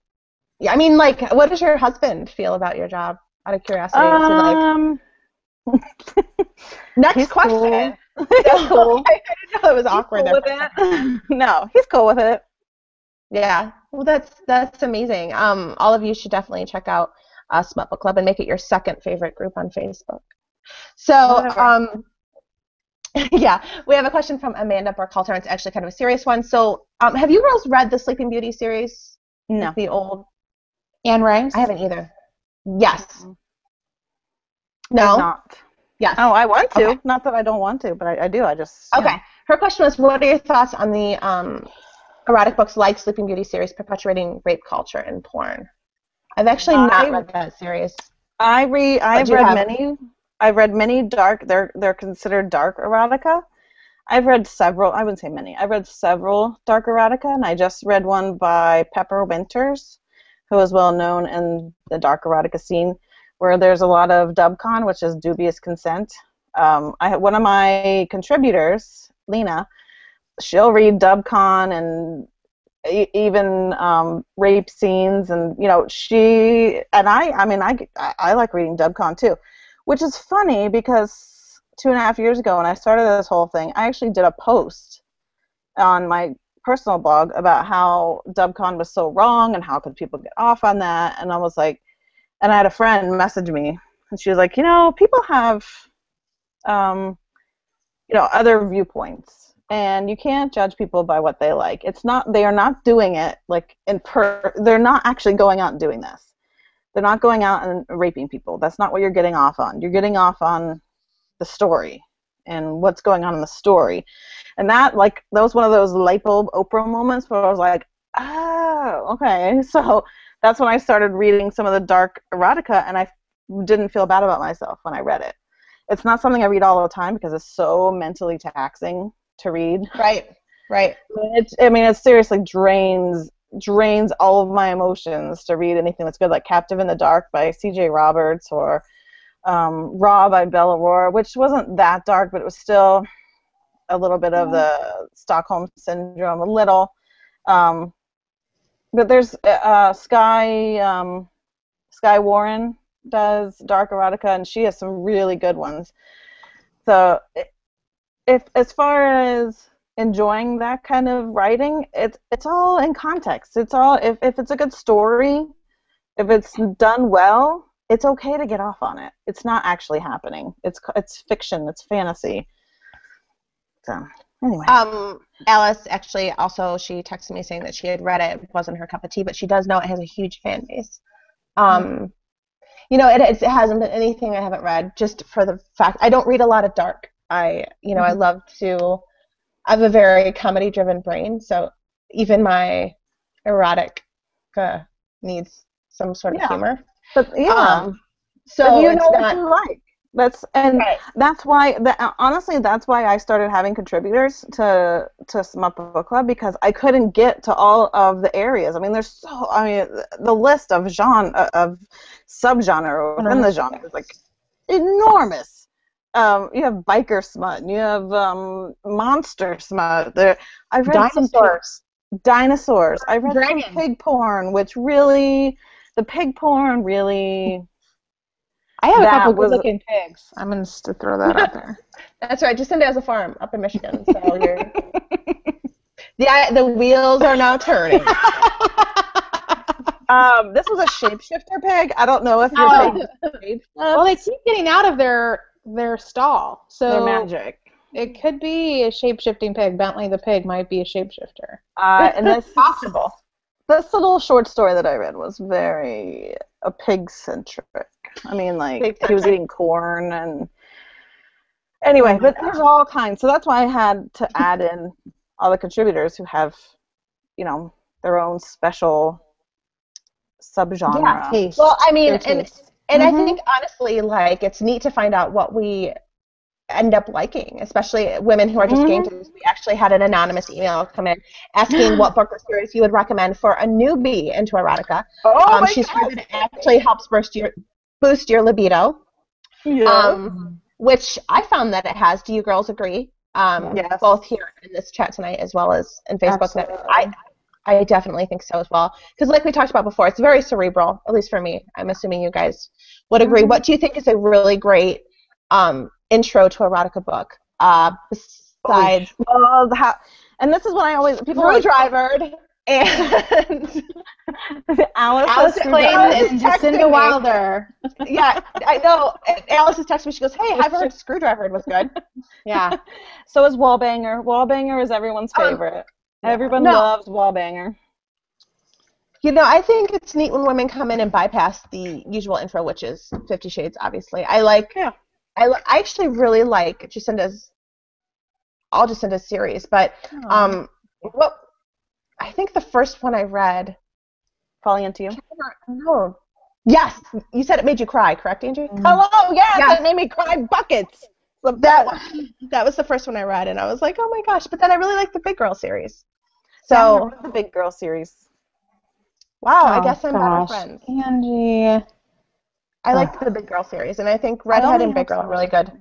yeah, I mean, like, what does your husband feel about your job, out of curiosity? Next question. He's cool. I didn't know it was awkward Cool there. with it. No, he's cool with it. Yeah, well, that's amazing. All of you should definitely check out Smut Book Club and make it your second favorite group on Facebook. So, yeah, we have a question from Amanda Burkhalter, and it's actually kind of a serious one. So, have you girls read the Sleeping Beauty series? No. The old Anne Rice? I haven't either. Yes. Mm-hmm. No? Not. Yes. Oh, I want to. Okay. Not that I don't want to, but I do. I just. Okay. Her question was, what are your thoughts on the erotic books like Sleeping Beauty series perpetuating rape culture in porn? I've actually not read that series. I've read many dark. They're considered dark erotica. I've read several. I wouldn't say many. I've read several dark erotica, and I just read one by Pepper Winters, who is well known in the dark erotica scene, where there's a lot of dubcon, which is dubious consent. One of my contributors, Lena, she'll read dubcon and even rape scenes, and she and I like reading dubcon too, which is funny because 2.5 years ago when I started this whole thing, I actually did a post on my personal blog about how dubcon was so wrong and how could people get off on that, and I was like, and I had a friend message me, and she was like, people have other viewpoints. And you can't judge people by what they like. They are not doing it like they're not actually going out and doing this. They're not going out and raping people. That's not what you're getting off on. You're getting off on the story and what's going on in the story. And that was one of those light bulb Oprah moments where I was like, oh, okay. So that's when I started reading some of the dark erotica, and I didn't feel bad about myself when I read it. It's not something I read all the time because it's so mentally taxing to read. Right. It seriously drains all of my emotions to read anything that's good, like Captive in the Dark by C.J. Roberts or Raw by Bella Aurora, which wasn't that dark, but it was still a little bit of the Stockholm Syndrome, a little. But there's Sky Warren does dark erotica, and she has some really good ones. So if as far as enjoying that kind of writing, it's all in context. It's all if it's a good story, if it's done well, it's okay to get off on it. It's not actually happening. It's fiction. It's fantasy. So anyway. Alice actually also, she texted me saying that she had read it. It wasn't her cup of tea, but she does know it has a huge fan base. It hasn't been anything I haven't read, just for the fact I don't read a lot of dark. I love to. I have a very comedy-driven brain, so even my erotic needs some sort of humor. But so but it's not what you like. That's why. Honestly, that's why I started having contributors to Smut Book Club, because I couldn't get to all of the areas. The list of subgenre within the genre is like enormous. You have biker smut, and you have monster smut. I've read dinosaurs. I've read some pig porn, which really, the pig porn really. I have a couple good-looking pigs. I'm going to throw that out there. That's right. Jasinda has a farm up in Michigan, so you're. The wheels are now turning. This was a shapeshifter pig. I don't know if your pig. Well, they keep getting out of their stall, so they're magic. It could be a shape-shifting pig. Bentley the pig might be a shapeshifter. And this possible. This little short story that I read was very pig-centric. He was eating corn and anyway, but there's all kinds. So that's why I had to add in all the contributors who have, their own special subgenre. Yeah, taste. Well, and I think honestly, it's neat to find out what we end up liking, especially women who are just getting to this. We actually had an anonymous email come in asking what book or series you would recommend for a newbie into erotica. She said that it actually helps boost your libido. Yeah. Which I found that it has. Do you girls agree? Yes. Both here in this chat tonight as well as in Facebook. I definitely think so as well. Because like we talked about before, it's very cerebral, at least for me. I'm assuming you guys would agree. What do you think is a really great intro to erotica book? besides and this is what I always people are like, Screwdriver and Alice Clayton Alice and is texting Jasinda me. Wilder. Yeah, I know. And Alice is texting me. She goes, "Hey, I've heard Screwdriver was good." Yeah. So is Wallbanger. Wallbanger is everyone's favorite. Everyone loves Wallbanger. You know, I think it's neat when women come in and bypass the usual intro, which is 50 Shades, obviously. I actually really like Jacinda's series, but what I think the first one I read, Falling Into You. No. Yes, you said it made you cry, correct, Angie? Hello, yes, it made me cry buckets. That was the first one I read, and I was like, oh my gosh! But then I really liked the Big Girl series. So the Big Girl series. Wow, I guess I'm better friends. Angie. I liked the Big Girl series, and I think Redhead and Big Girl are really good.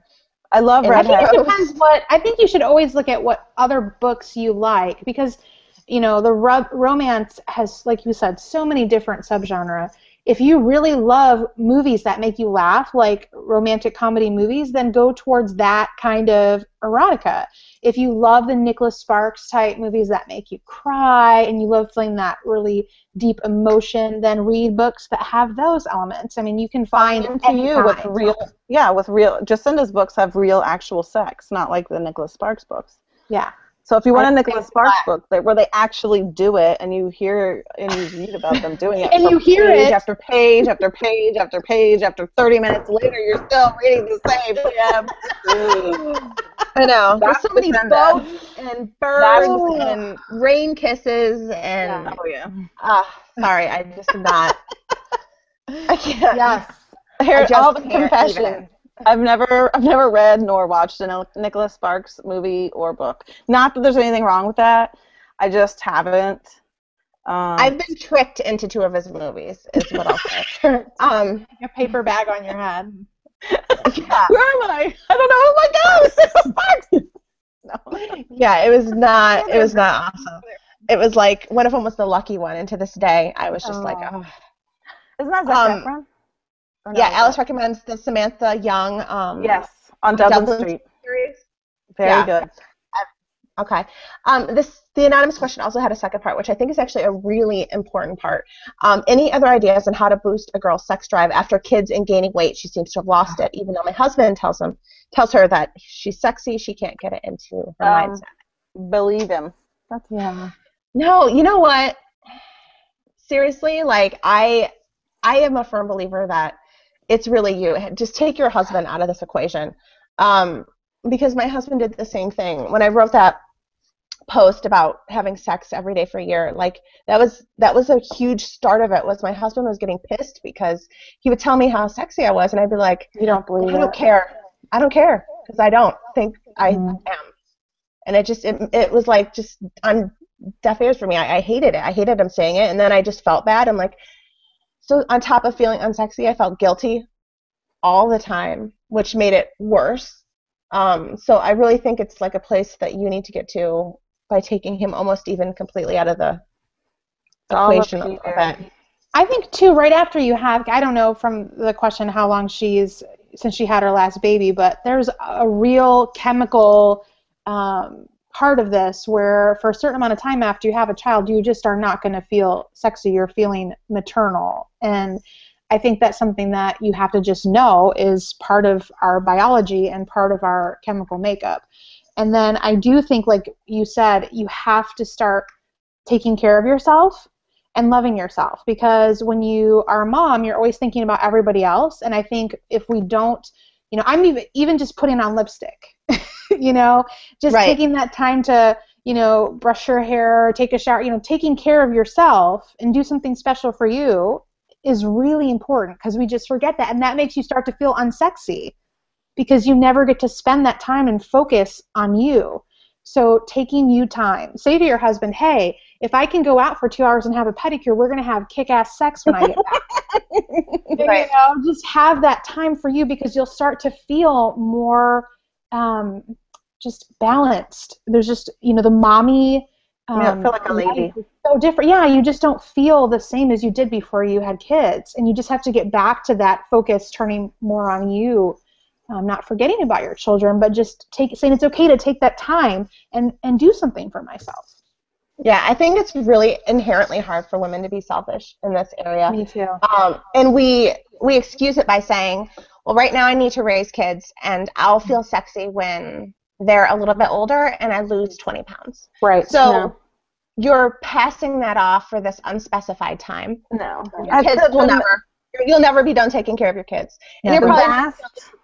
I love Redhead. I think it depends I think you should always look at what other books you like, because, you know, the romance has, like you said, so many different subgenres. If you really love movies that make you laugh, like romantic comedy movies, then go towards that kind of erotica. If you love the Nicholas Sparks type movies that make you cry and you love feeling that really deep emotion, then read books that have those elements. I mean, you can find Into You with real, Jacinda's books have real actual sex, not like the Nicholas Sparks books. Yeah. So if you want a Nicholas Sparks book where they actually do it, and you hear and you read about them doing it, and you hear page after page after page after page after 30 minutes later, you're still reading the same damn. I know. There's so many boats and birds and rain kisses and sorry, I just am not. I can't. Yes. Here's all the confession. I've never read nor watched a Nicholas Sparks movie or book. Not that there's anything wrong with that. I just haven't. I've been tricked into 2 of his movies, is what I'll say. A paper bag on your head. Yeah. Where am I? I don't know. Oh my God, it's Nicholas Sparks. No. Yeah, it was not awesome. It was like one of them was the lucky one, and to this day, I was just like, oh. Isn't that Zac Efron? Yeah, Alice recommends the Samantha Young. Yes, on Dublin Street. Series. Very good. Okay. The anonymous question also had a second part, which I think is actually a really important part. Any other ideas on how to boost a girl's sex drive after kids and gaining weight? She seems to have lost it, even though my husband tells her that she's sexy, she can't get it into her mindset. Believe him. No, you know what? Seriously, like I am a firm believer that it's really you. Just take your husband out of this equation. Because my husband did the same thing. When I wrote that post about having sex every day for a year, like that was a huge start of it, was my husband was getting pissed because he would tell me how sexy I was, and I'd be like, you don't believe I don't care, because I don't think I am. And it was like just on deaf ears for me. I hated it. I hated him saying it, and then I just felt bad. I'm like, so on top of feeling unsexy, I felt guilty all the time, which made it worse. So I really think it's like a place that you need to get to by taking him almost even completely out of the equation of it. I think too, right after you have, I don't know from the question how long since she had her last baby, but there's a real chemical part of this where for a certain amount of time after you have a child, you just are not going to feel sexy. You're feeling maternal. And I think that's something that you have to just know is part of our biology and part of our chemical makeup. And then I do think, like you said, you have to start taking care of yourself and loving yourself, because when you are a mom, you're always thinking about everybody else. And I think if we don't, I'm even just putting on lipstick, just taking that time to, brush your hair, take a shower, taking care of yourself and do something special for you is really important, because we just forget that, and that makes you start to feel unsexy because you never get to spend that time and focus on you. So taking you time. Say to your husband, hey, if I can go out for 2 hours and have a pedicure, we're going to have kick-ass sex when I get back. Just have that time for you, because you'll start to feel more just balanced. There's just, the mommy I feel like a lady. So different. Yeah, you just don't feel the same as you did before you had kids, and you just have to get back to that focus, turning more on you not forgetting about your children, but just saying it's okay to take that time and do something for myself. Yeah, I think it's really inherently hard for women to be selfish in this area. Me too. And we excuse it by saying, well, right now I need to raise kids, and I'll feel sexy when they're a little bit older and I lose 20 pounds. Right. So you're passing that off for this unspecified time. No. Your kids you'll never be done taking care of your kids. And you're probably not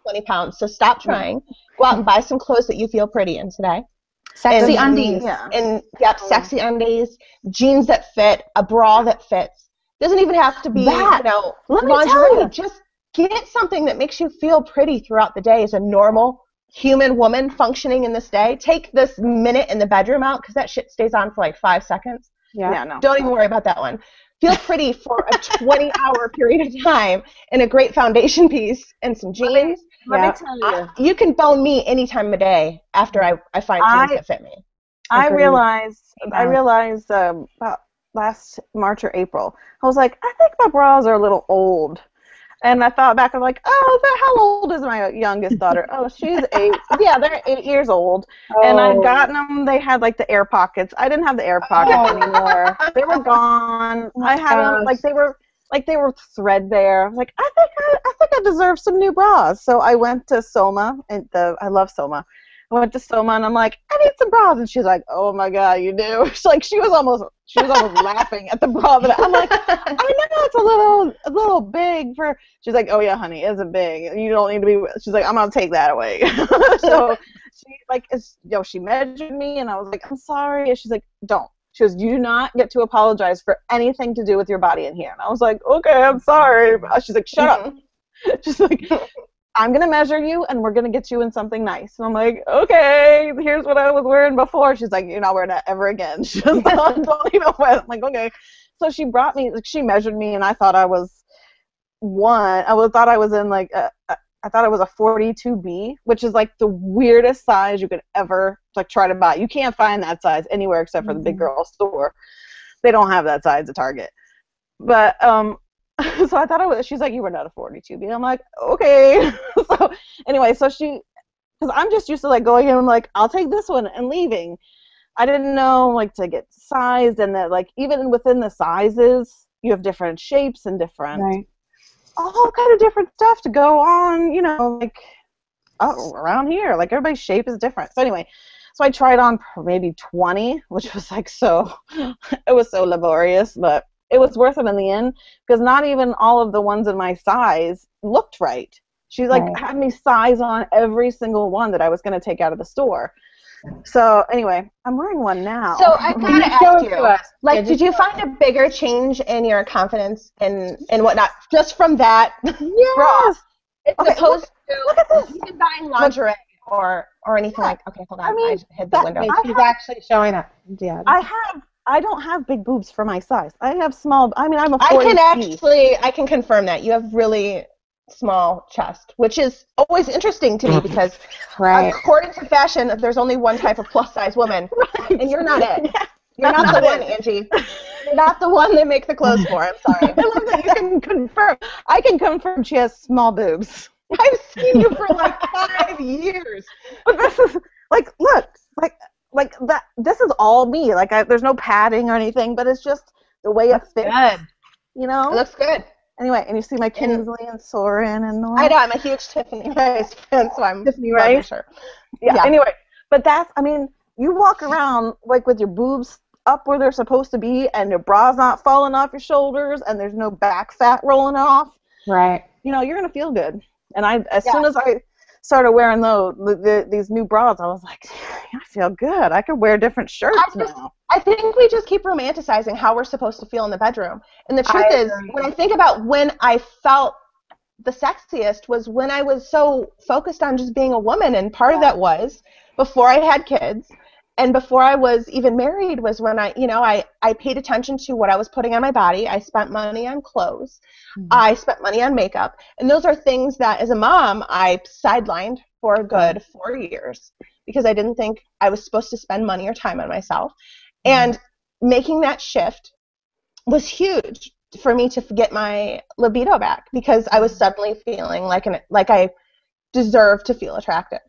20 pounds, so stop trying. Go out and buy some clothes that you feel pretty in today. Sexy undies. Yeah. And sexy undies, jeans that fit, a bra that fits. Doesn't even have to be, lingerie. Just get something that makes you feel pretty throughout the day as a normal human woman functioning in this day. Take this minute in the bedroom out, because that shit stays on for like 5 seconds. Yeah. Don't even worry about that one. Feel pretty for a 20-hour period of time in a great foundation piece and some jeans. Let me tell you. You can bone me any time of day after I find jeans that fit me. I realized about last March or April, I was like, I think my bras are a little old. And I thought back, I'm like, how old is my youngest daughter? Oh, she's 8. Yeah, they're 8 years old. Oh. And I'd gotten them. They had like the air pockets. I didn't have the air pockets anymore. They were gone. I had them like they were threadbare. I was like, I think I deserve some new bras. So I went to Soma, and I love Soma. I went to Soma, and I'm like, I need some bras, and she's like, oh my God, you do? She was almost laughing at the bra that I'm like, I know it's a little big for. She's like, oh yeah, honey, it's a big. You don't need to be. She's like, I'm gonna take that away. So she measured me, and I was like, I'm sorry. And she's like, don't. She goes, you do not get to apologize for anything to do with your body in here. And I was like, okay, I'm sorry. She's like, shut up. She's like, I'm going to measure you, and we're going to get you in something nice. And I'm like, okay, here's what I was wearing before. She's like, you're not wearing that ever again. She goes, don't even wear it. I'm like, okay. So she brought me, she measured me, and I thought I was thought I was in like, I thought it was a 42B, which is like the weirdest size you could ever like try to buy. You can't find that size anywhere except for the big girl store. They don't have that size at Target. But, so I thought she's like, you were not a 42B. I'm like, okay. So anyway, because I'm just used to like going in and like, I'll take this one and leaving. I didn't know like to get sized, and that like even within the sizes, you have different shapes and different, all kind of different stuff to go on, like around here. Like everybody's shape is different. So anyway, so I tried on maybe 20, which was like it was so laborious, but it was worth it in the end, because not even all of the ones in my size looked right. She like had me size on every single one that I was going to take out of the store. So anyway, I'm wearing one now. So I kind of asked you, like, did you find a bigger change in your confidence and whatnot just from that? Yes. As opposed to you can buy lingerie or anything like. Okay, hold on. I hit the window. She's actually showing up. Yeah. I don't have big boobs for my size. I have small. I mean, I'm a 40. I can confirm that you have really small chest, which is always interesting to me because according to fashion, there's only one type of plus size woman, and you're not it. You're not the one, Angie. You're not the one they make the clothes for. I'm sorry. I love that you can confirm. I can confirm she has small boobs. I've seen you for like 5 years. But this is like, look, like that. This is all me. Like, there's no padding or anything, but it's just the way it fits. Good. It looks good. Anyway, and you see my Kinsley and Soren and Nora. I know, I'm a huge Tiffany Rice fan, so I'm Tiffany Rice. Sure. Yeah. Anyway, but you walk around like with your boobs up where they're supposed to be, and your bra's not falling off your shoulders, and there's no back fat rolling off. Right. You're gonna feel good. And as soon as I started wearing these new bras, I was like, I feel good. I could wear different shirts now. I think we just keep romanticizing how we're supposed to feel in the bedroom. And the truth is, when I think about when I felt the sexiest was when I was so focused on just being a woman. And part of that was before I had kids and before I was even married was when I paid attention to what I was putting on my body. I spent money on clothes. Mm-hmm. I spent money on makeup. And those are things that as a mom, I sidelined for a good 4 years because I didn't think I was supposed to spend money or time on myself. And making that shift was huge for me to get my libido back because I was suddenly feeling like I deserve to feel attractive.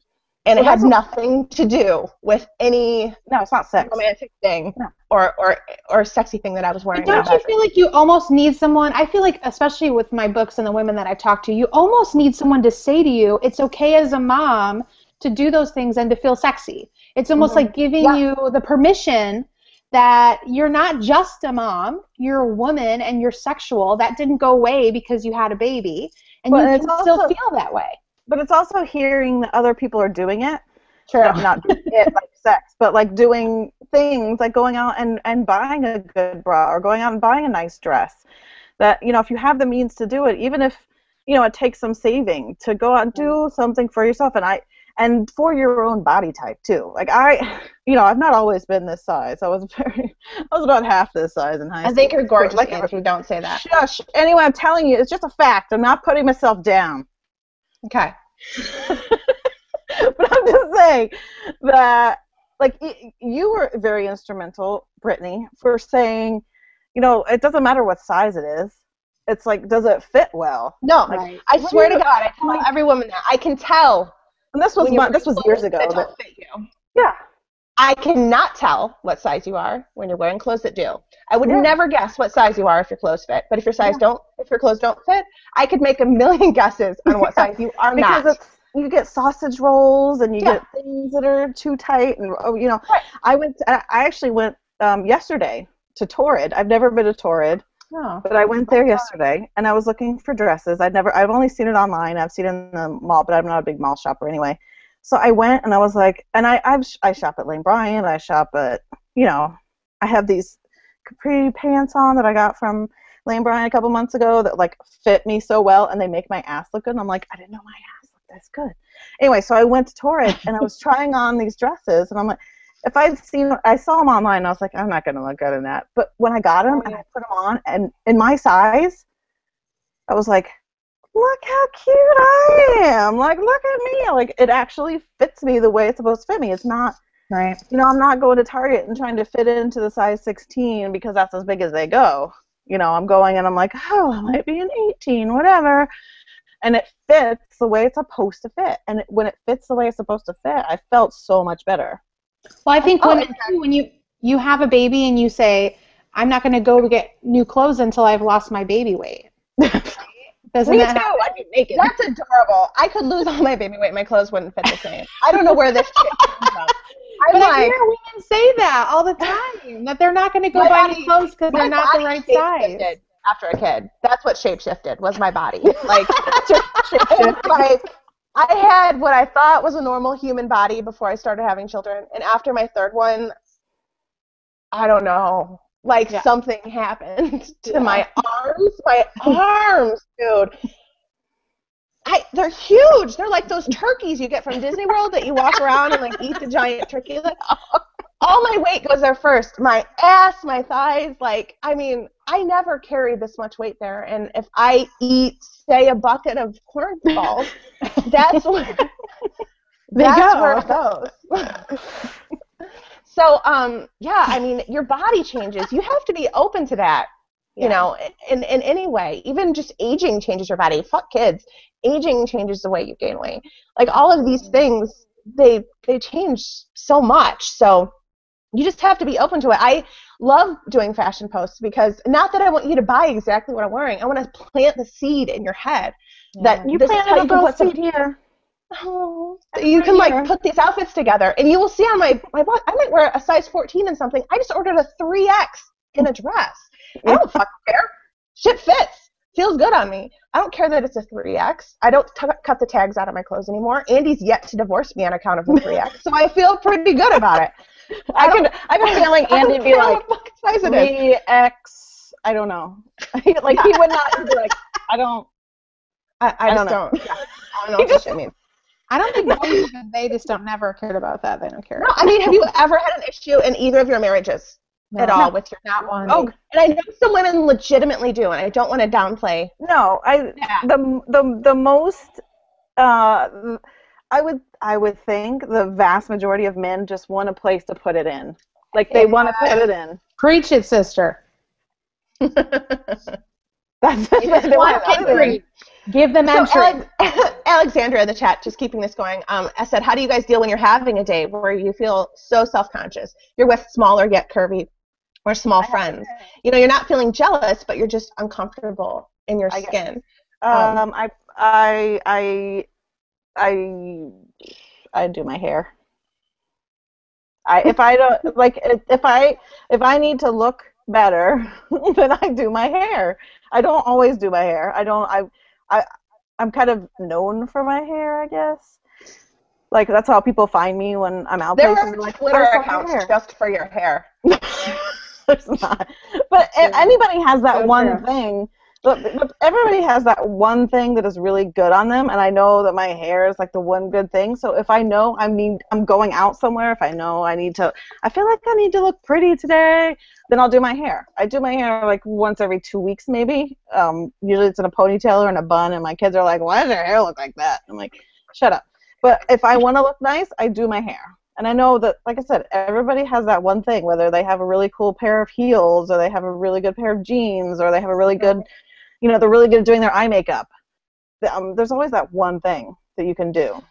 And it had nothing to do with any it's not sex. romantic thing or sexy thing that I was wearing. Don't you feel like you almost need someone? I feel like, especially with my books and the women that I've talked to, you almost need someone to say to you, it's okay as a mom to do those things and to feel sexy. It's almost like giving you the permission that you're not just a mom, you're a woman and you're sexual. That didn't go away because you had a baby, and you can still feel that way. But it's also hearing that other people are doing it. True. Not doing it like sex, but like doing things like going out and buying a good bra or going out and buying a nice dress. That, if you have the means to do it, even if, it takes some saving to go out and do something for yourself and for your own body type too. Like I've not always been this size. I was about half this size in high school. I think you're gorgeous, Angie. Don't say that. Shush. Anyway, I'm telling you, it's just a fact. I'm not putting myself down. Okay. But I'm just saying that, like, you were very instrumental, Brittany, for saying, it doesn't matter what size it is. It's like, does it fit well? No, I swear to God, I tell every woman that. I can tell. And this was years ago. That don't fit you. Yeah. I cannot tell what size you are when you're wearing clothes that do. I would never guess what size you are if your clothes fit. But if your clothes don't fit, I could make a million guesses on what size you are not. Because you get sausage rolls and you get things that are too tight, and I actually went yesterday to Torrid. I've never been to Torrid, but I went there yesterday and I was looking for dresses. I've only seen it online. I've seen it in the mall, but I'm not a big mall shopper anyway. So I went and I was like, and I shop at Lane Bryant. I shop at, I have these capri pants on that I got from Lane Bryant a couple months ago that like fit me so well, and they make my ass look good. And I'm like, I didn't know my ass looked this good. Anyway, so I went to Torrid and I was trying on these dresses, and I'm like, I saw them online, and I was like, I'm not going to look good in that. But when I got them and I put them on, and in my size, I was like, look how cute I am. Like, look at me. Like, it actually fits me the way it's supposed to fit me. It's not, right. I'm not going to Target and trying to fit into the size 16 because that's as big as they go. I'm going and I'm like, oh, I might be an 18, whatever. And it fits the way it's supposed to fit. And when it fits the way it's supposed to fit, I felt so much better. Well, I think women, too, when you have a baby and you say, I'm not going to go get new clothes until I've lost my baby weight. Doesn't Me that too. happen? I'd be naked. That's adorable. I could lose all my baby weight. My clothes wouldn't fit the same. I don't know where this shit comes from. But I hear women say that all the time, that they're not going to go buy new clothes because they're not the right size. After a kid, that's what shape-shifted, was my body. Like, like, I had what I thought was a normal human body before I started having children, and after my third one, I don't know, like something happened to my arms, dude. They're huge. They're like those turkeys you get from Disney World that you walk around and like eat the giant turkey. Like, all my weight goes there first. My ass, my thighs, like, I mean, I never carried this much weight there. And if I eat, say, a bucket of corn balls, that's where it goes. So, I mean, your body changes. You have to be open to that, you know, in any way. Even just aging changes your body. Fuck kids. Aging changes the way you gain weight. Like, all of these things, they change so much. So you just have to be open to it. I love doing fashion posts because, not that I want you to buy exactly what I'm wearing. I want to plant the seed in your head that you planted a little seed here. Oh, you can like put these outfits together, and you will see on my blog, I might wear a size 14 in something. I just ordered a 3X in a dress. I don't fucking care. Shit fits. Feels good on me. I don't care that it's a 3X. I don't cut the tags out of my clothes anymore. Andy's yet to divorce me on account of the 3X, so I feel pretty good about it. I have a feeling Andy'd be like, 3X, I don't know. Like, he would not be like, I don't know. I don't know what this shit means. I don't think they just don't never cared about that. They don't care. No, I mean, have you ever had an issue in either of your marriages at all with your not one? Oh, and I know some women legitimately do, and I don't want to downplay. No, the most I would think the vast majority of men just want a place to put it in. Like, they want to put it in. Preach it, sister. That's they want to put it in. Give them So entry. Alexandra in the chat, just keeping this going, I said, how do you guys deal when you're having a day where you feel so self-conscious? You're with smaller yet curvy or small friends. You know, you're not feeling jealous, but you're just uncomfortable in your skin. I do my hair. If I need to look better, then I do my hair. I don't always do my hair. I'm kind of known for my hair, I guess. Like, that's how people find me when I'm out There places. are Like, Twitter accounts just for your hair. There's not. But anybody has that one thing. But everybody has that one thing that is really good on them, and I know that my hair is like the one good thing. So if I know I'm going out somewhere, if I know I feel like I need to look pretty today, then I'll do my hair. I do my hair like once every 2 weeks maybe. Usually it's in a ponytail or in a bun, and my kids are like, "Why does your hair look like that?" I'm like, "Shut up." But if I want to look nice, I do my hair. And I know that, like I said, everybody has that one thing, whether they have a really cool pair of heels or they have a really good pair of jeans or they have a really good, they're really good at doing their eye makeup. There's always that one thing that you can do.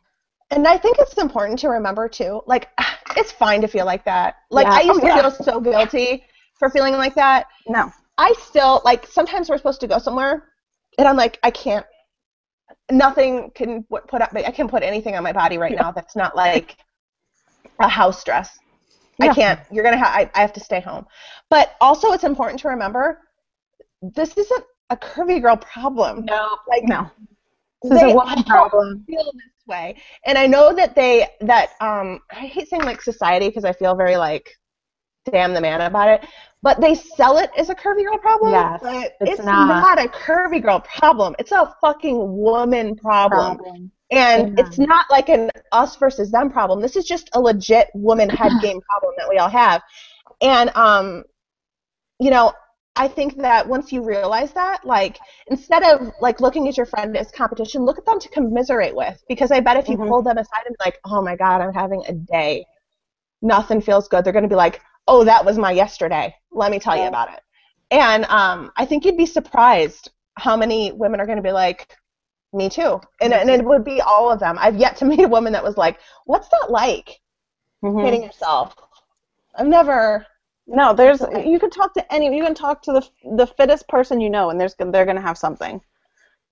And I think it's important to remember, too, like, it's fine to feel like that. Like, I used to feel so guilty for feeling like that. No. I still, like, sometimes we're supposed to go somewhere, and I'm like, I can't. Nothing can I can't put anything on my body right now that's not, like, a house dress. I can't. I have to stay home. But also it's important to remember, this isn't a curvy girl problem. No. This is a woman problem. Feel this way. And I know that I hate saying like society because I feel very like damn the man about it, but they sell it as a curvy girl problem. Yes, but it's not a curvy girl problem. It's a fucking woman problem. And it's not like an us versus them problem. This is just a legit woman head game problem that we all have. And I think that once you realize that, like, instead of like looking at your friend as competition, look at them to commiserate with. Because I bet if you pull them aside and be like, oh my God, I'm having a day, nothing feels good, they're going to be like, oh, that was my yesterday. Let me tell you about it. And I think you'd be surprised how many women are going to be like, me too. And it would be all of them. I've yet to meet a woman that was like, what's that like, hating yourself? I've never... No, you can talk to you can talk to the fittest person you know, and they're going to have something.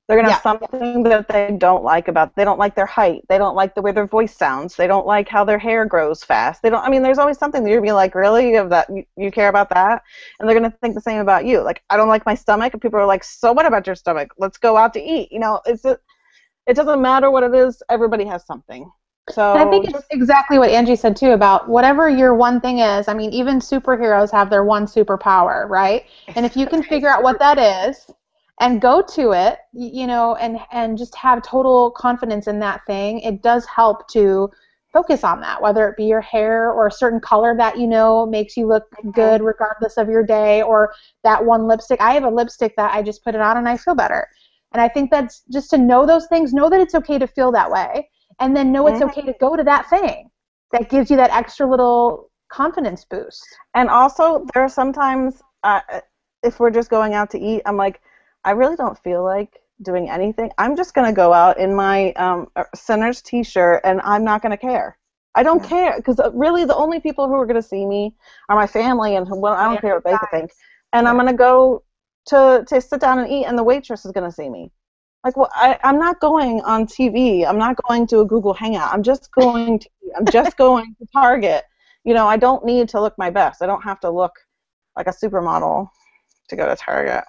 They're going to have something that they don't like they don't like their height. They don't like the way their voice sounds. They don't like how their hair grows fast. There's always something that you're going to be like, really? You have that? You care about that? And they're going to think the same about you. Like, I don't like my stomach, and people are like, so what about your stomach? Let's go out to eat. It doesn't matter what it is. Everybody has something. So I think it's exactly what Angie said too about whatever your one thing is. I mean, even superheroes have their one superpower, right? And if you can figure out what that is and go to it, and just have total confidence in that thing, it does help to focus on that, whether it be your hair or a certain color that makes you look good regardless of your day, or that one lipstick. I have a lipstick that I just put it on and I feel better. And I think that's just to know those things, know that it's okay to feel that way. And then know it's okay to go to that thing that gives you that extra little confidence boost. And also, there are sometimes, if we're just going out to eat, I'm like, I really don't feel like doing anything. I'm just going to go out in my Sinners t-shirt, and I'm not going to care. I don't care, because really the only people who are going to see me are my family, and I don't care what they think. And I'm going to go to sit down and eat, and the waitress is going to see me. Like, well, I'm not going on TV. I'm not going to a Google Hangout. I'm just going to Target. I don't need to look my best. I don't have to look like a supermodel to go to Target.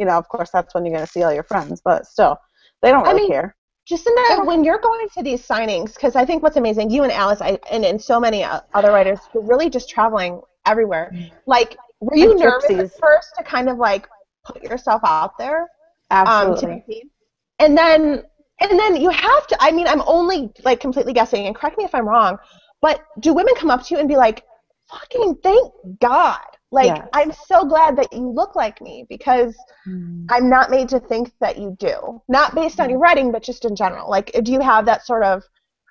Of course, that's when you're going to see all your friends. But still, they don't really care. Jasinda, when you're going to these signings, because I think what's amazing, you and Alice and so many other writers, you're really just traveling everywhere. Like, were you nervous at first to kind of, like, put yourself out there? Absolutely. To be seen? And then you have to, I'm only, like, completely guessing, and correct me if I'm wrong, but do women come up to you and be like, fucking thank God. Like, yes. I'm so glad that you look like me, because I'm not made to think that you do. Not based on your writing, but just in general. Like, do you have that sort of...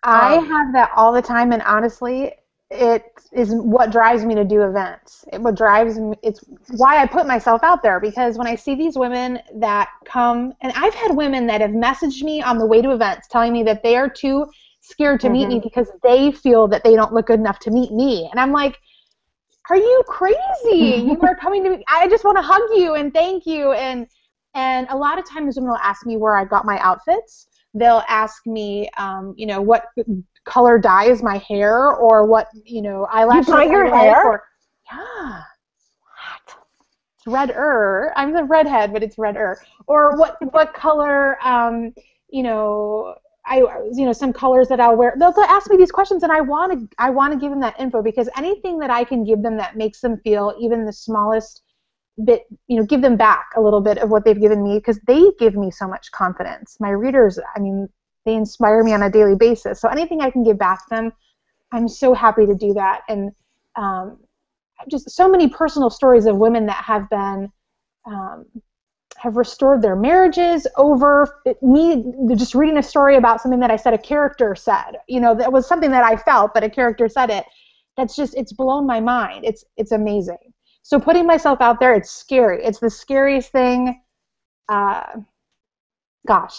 I have that all the time, and honestly, it is what drives me to do events. What drives me, it's why I put myself out there, because when I see these women that come, and I've had women that have messaged me on the way to events telling me that they are too scared to meet me because they feel that they don't look good enough to meet me. And I'm like, are you crazy? You are coming to me. I just want to hug you and thank you. And a lot of times women will ask me where I got my outfits. They'll ask me, what color dyes my hair, or what, eyelashes. You dye your hair? Yeah. It's red-er. I'm the redhead, but it's red-er. Or what color, some colors that I'll wear. They'll ask me these questions, and I want to give them that info, because anything that I can give them that makes them feel even the smallest bit, give them back a little bit of what they've given me, because they give me so much confidence. My readers, they inspire me on a daily basis. So anything I can give back to them, I'm so happy to do that. And just so many personal stories of women that have been have restored their marriages over me just reading a story about something that I said a character said. That was something that I felt, but a character said it. It's blown my mind. It's amazing. So putting myself out there, it's scary. It's the scariest thing. Gosh,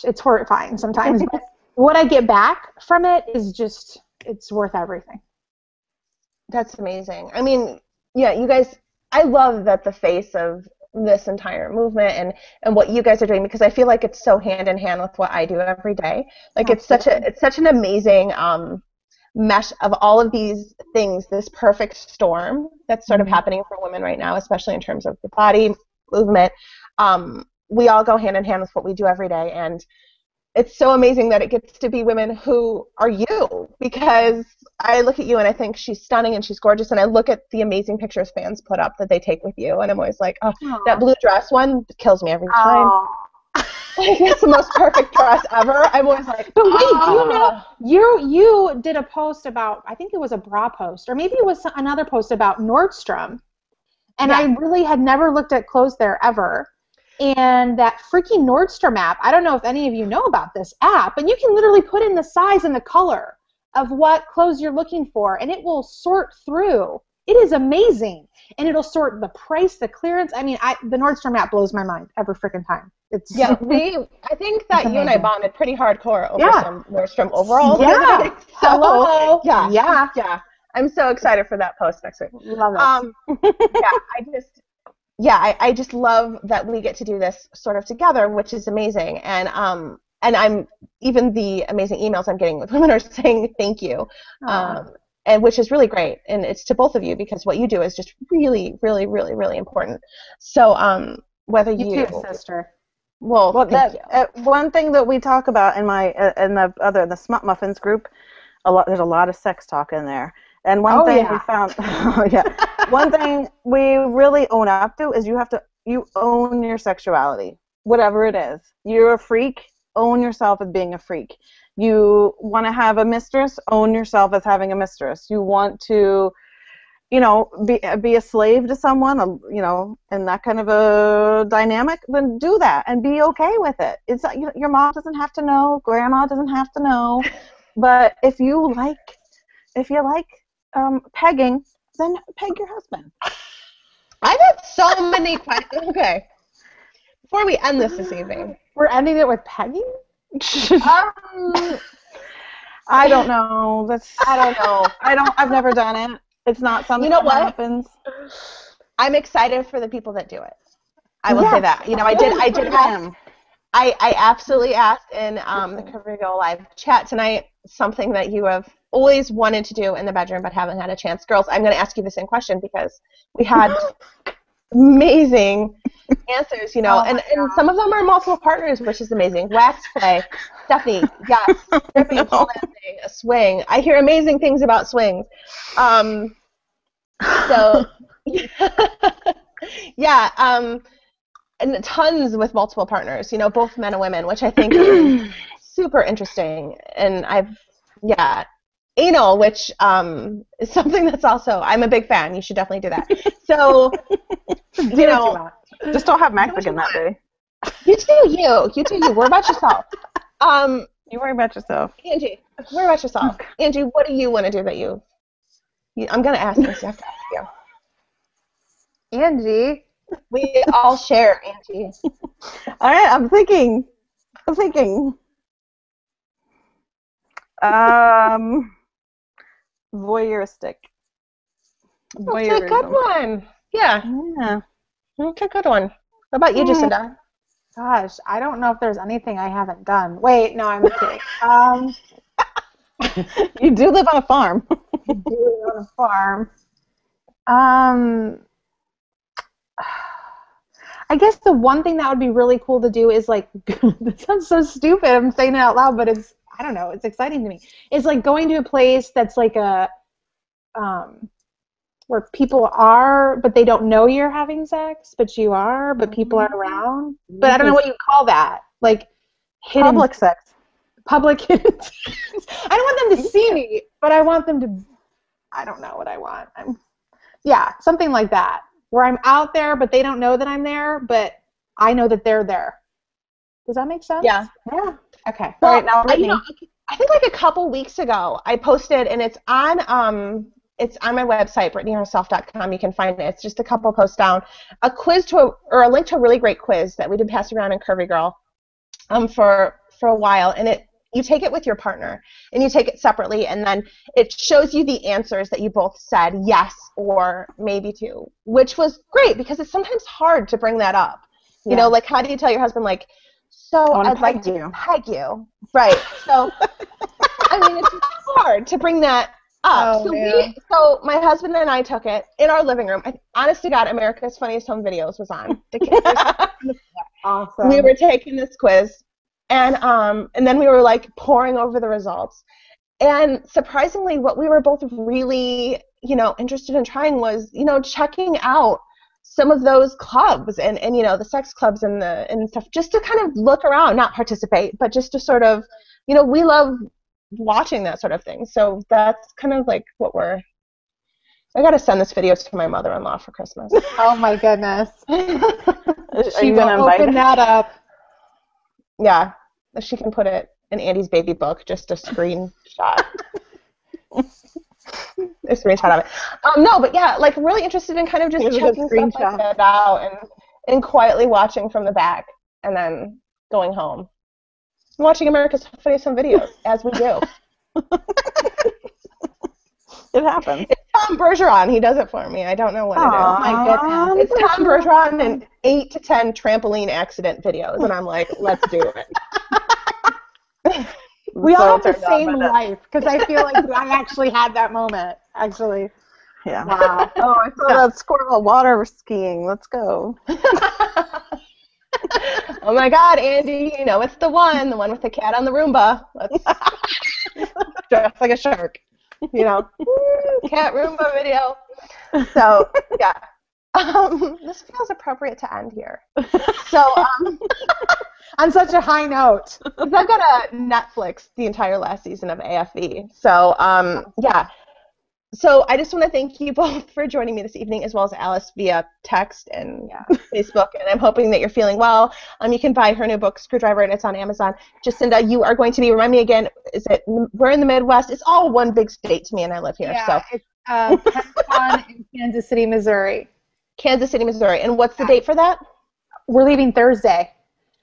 it's horrifying sometimes. But what I get back from it is just, it's worth everything. That's amazing. You guys, I love that the face of this entire movement and what you guys are doing, because I feel like it's so hand in hand with what I do every day. Like it's such an amazing mesh of all of these things, this perfect storm that's sort of happening for women right now, especially in terms of the body movement. We all go hand in hand with what we do every day, and it's so amazing that it gets to be women who are you, because I look at you and I think she's stunning and she's gorgeous, and I look at the amazing pictures fans put up that they take with you, and I'm always like, oh, that blue dress one kills me every time. It's the most perfect dress ever. I'm always like, but wait, you did a post about, I think it was a bra post, or maybe it was another post about Nordstrom, and I really had never looked at clothes there ever. And that freaking Nordstrom app, I don't know if any of you know about this app, and you can literally put in the size and the color of what clothes you're looking for, and it will sort through. It is amazing. And it'll sort the price, the clearance. The Nordstrom app blows my mind every freaking time. I think that you and I bonded pretty hardcore over some Nordstrom overalls. Yeah. Hello. Yeah. I'm so excited for that post next week. Love it. I just love that we get to do this sort of together, which is amazing. And I'm even the amazing emails I'm getting with women are saying thank you, and which is really great. And it's to both of you, because what you do is just really, really, really, really important. So whether you too, sister. Well, thank you. One thing that we talk about in the Smut Muffins group, there's a lot of sex talk in there. And one thing we found, one thing we really own up to is you own your sexuality, whatever it is. You're a freak, own yourself as being a freak. You want to have a mistress, own yourself as having a mistress. You want to, be a slave to someone, in that kind of a dynamic, then do that and be okay with it. It's your mom doesn't have to know, grandma doesn't have to know, but if you like pegging, then peg your husband. I've had so many questions. Okay. Before we end this evening. We're ending it with pegging? I don't know. I've never done it. It's not something that happens. I'm excited for the people that do it. I will say that. I did ask. I absolutely asked in the Curvy Girl Live chat tonight something that you have always wanted to do in the bedroom but haven't had a chance. Girls, I'm going to ask you the same question because we had amazing answers, and some of them are multiple partners, which is amazing. Wax play, Stephanie, yes, stripping, pole dancing, a swing. I hear amazing things about swings. And tons with multiple partners, both men and women, which I think is super interesting. And anal, which is something that's also, I'm a big fan. You should definitely do that. So, just don't have Mexican that day. You do you. Worry about yourself. You worry about yourself. Angie, worry about yourself. Okay. Angie, what do you want to do that you I'm going to ask this. You have to ask you. Angie. We all share, Angie. All right, I'm thinking. Voyeuristic. That's a good one. Yeah. That's a good one. What about you, Jasinda? Gosh, I don't know if there's anything I haven't done. Wait, no, I'm kidding. You do live on a farm. I do live on a farm. I guess the one thing that would be really cool to do is like, that sounds so stupid, I'm saying it out loud, but it's, I don't know, it's exciting to me. It's like going to a place that's like a, where people are, but they don't know you're having sex, but you are, but people are around. But I don't know what you call that. Like hidden Public sex. Public hidden sex. I don't want them to see me, but I want them to, I don't know what I want. Yeah, something like that. Where I'm out there, but they don't know that I'm there, but I know that they're there. Does that make sense? Yeah. Okay. Well, All right, now Brittany. I think like a couple weeks ago, I posted, and it's on my website, BrittanyHerself.com. You can find it. It's just a couple posts down. A quiz or a link to a really great quiz that we did pass around in Curvy Girl, for a while, and you take it with your partner, and you take it separately, and then it shows you the answers that you both said yes or maybe to, which was great because it's sometimes hard to bring that up. You know, like how do you tell your husband, like, so I'd like to peg you. Right. So, I mean, it's hard to bring that up. So my husband and I took it in our living room. Honest to God, America's Funniest Home Videos was on. The kids Awesome. We were taking this quiz, and then we were like poring over the results. And surprisingly, what we were both really, interested in trying was, checking out some of those clubs and the sex clubs and stuff, just to kind of look around, not participate, but just to sort of, we love watching that sort of thing. So that's kind of like I got to send this video to my mother-in-law for Christmas. Oh my goodness. She will open that up. Yeah, she can put it in Andy's baby book, just a screenshot. A screenshot of it. No, but yeah, like really interested in kind of just checking stuff like that out and quietly watching from the back and then going home. And watching America's Funniest Home Videos, as we do. It happens. It's Tom Bergeron. He does it for me. I don't know what it is. Oh my goodness. It's Tom Bergeron and 8 to 10 trampoline accident videos, and I'm like, let's do it. We all have the same life, because I feel like I actually had that moment, actually. Yeah. Wow. Oh, I saw that squirrel water skiing. Let's go. Oh my God, Andy, it's the one with the cat on the Roomba. Let's dress like a shark. Cat Roomba video. So, yeah. This feels appropriate to end here. So, on such a high note. I've got to Netflix the entire last season of AFV. So, yeah. So I just want to thank you both for joining me this evening, as well as Alice via text and Facebook. And I'm hoping that you're feeling well. You can buy her new book, Screwdriver, and it's on Amazon. Jasinda, you are going to be, remind me again, we're in the Midwest. It's all one big state to me, and I live here. Yeah, it's PenCon in Kansas City, Missouri. Kansas City, Missouri. And what's the date for that? We're leaving Thursday.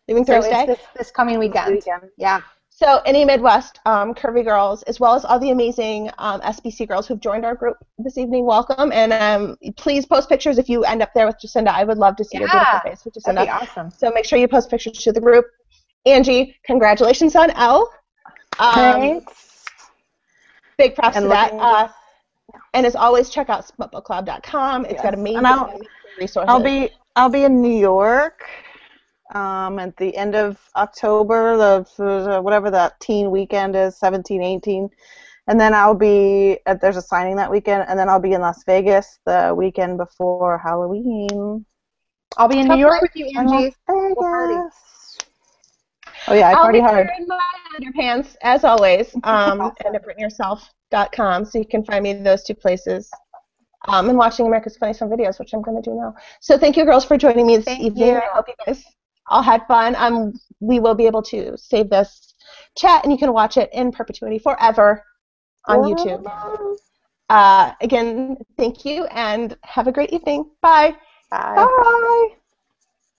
Thursday? It's this coming weekend. Yeah. So any Midwest Curvy girls, as well as all the amazing SBC girls who've joined our group this evening, welcome. And please post pictures if you end up there with Jasinda. I would love to see your beautiful face with Jasinda. That'd be awesome. So make sure you post pictures to the group. Angie, congratulations on Elle. Thanks. Big props to that. And as always, check out smutbookclub.com. It's got amazing resources. I'll be in New York. At the end of October, whatever that teen weekend is, 17, 18. And then there's a signing that weekend, and then I'll be in Las Vegas the weekend before Halloween. I'll be in New York with you, Angie. Oh yeah, I party hard. I'll be in my underpants, as always, and at BrittanyHerself.com, so you can find me in those two places. And watching America's Funniest Home Videos, which I'm going to do now. So thank you, girls, for joining me this evening. I hope you guys all had fun. We will be able to save this chat, and you can watch it in perpetuity forever on YouTube. Again, thank you, and have a great evening. Bye. Bye. Bye.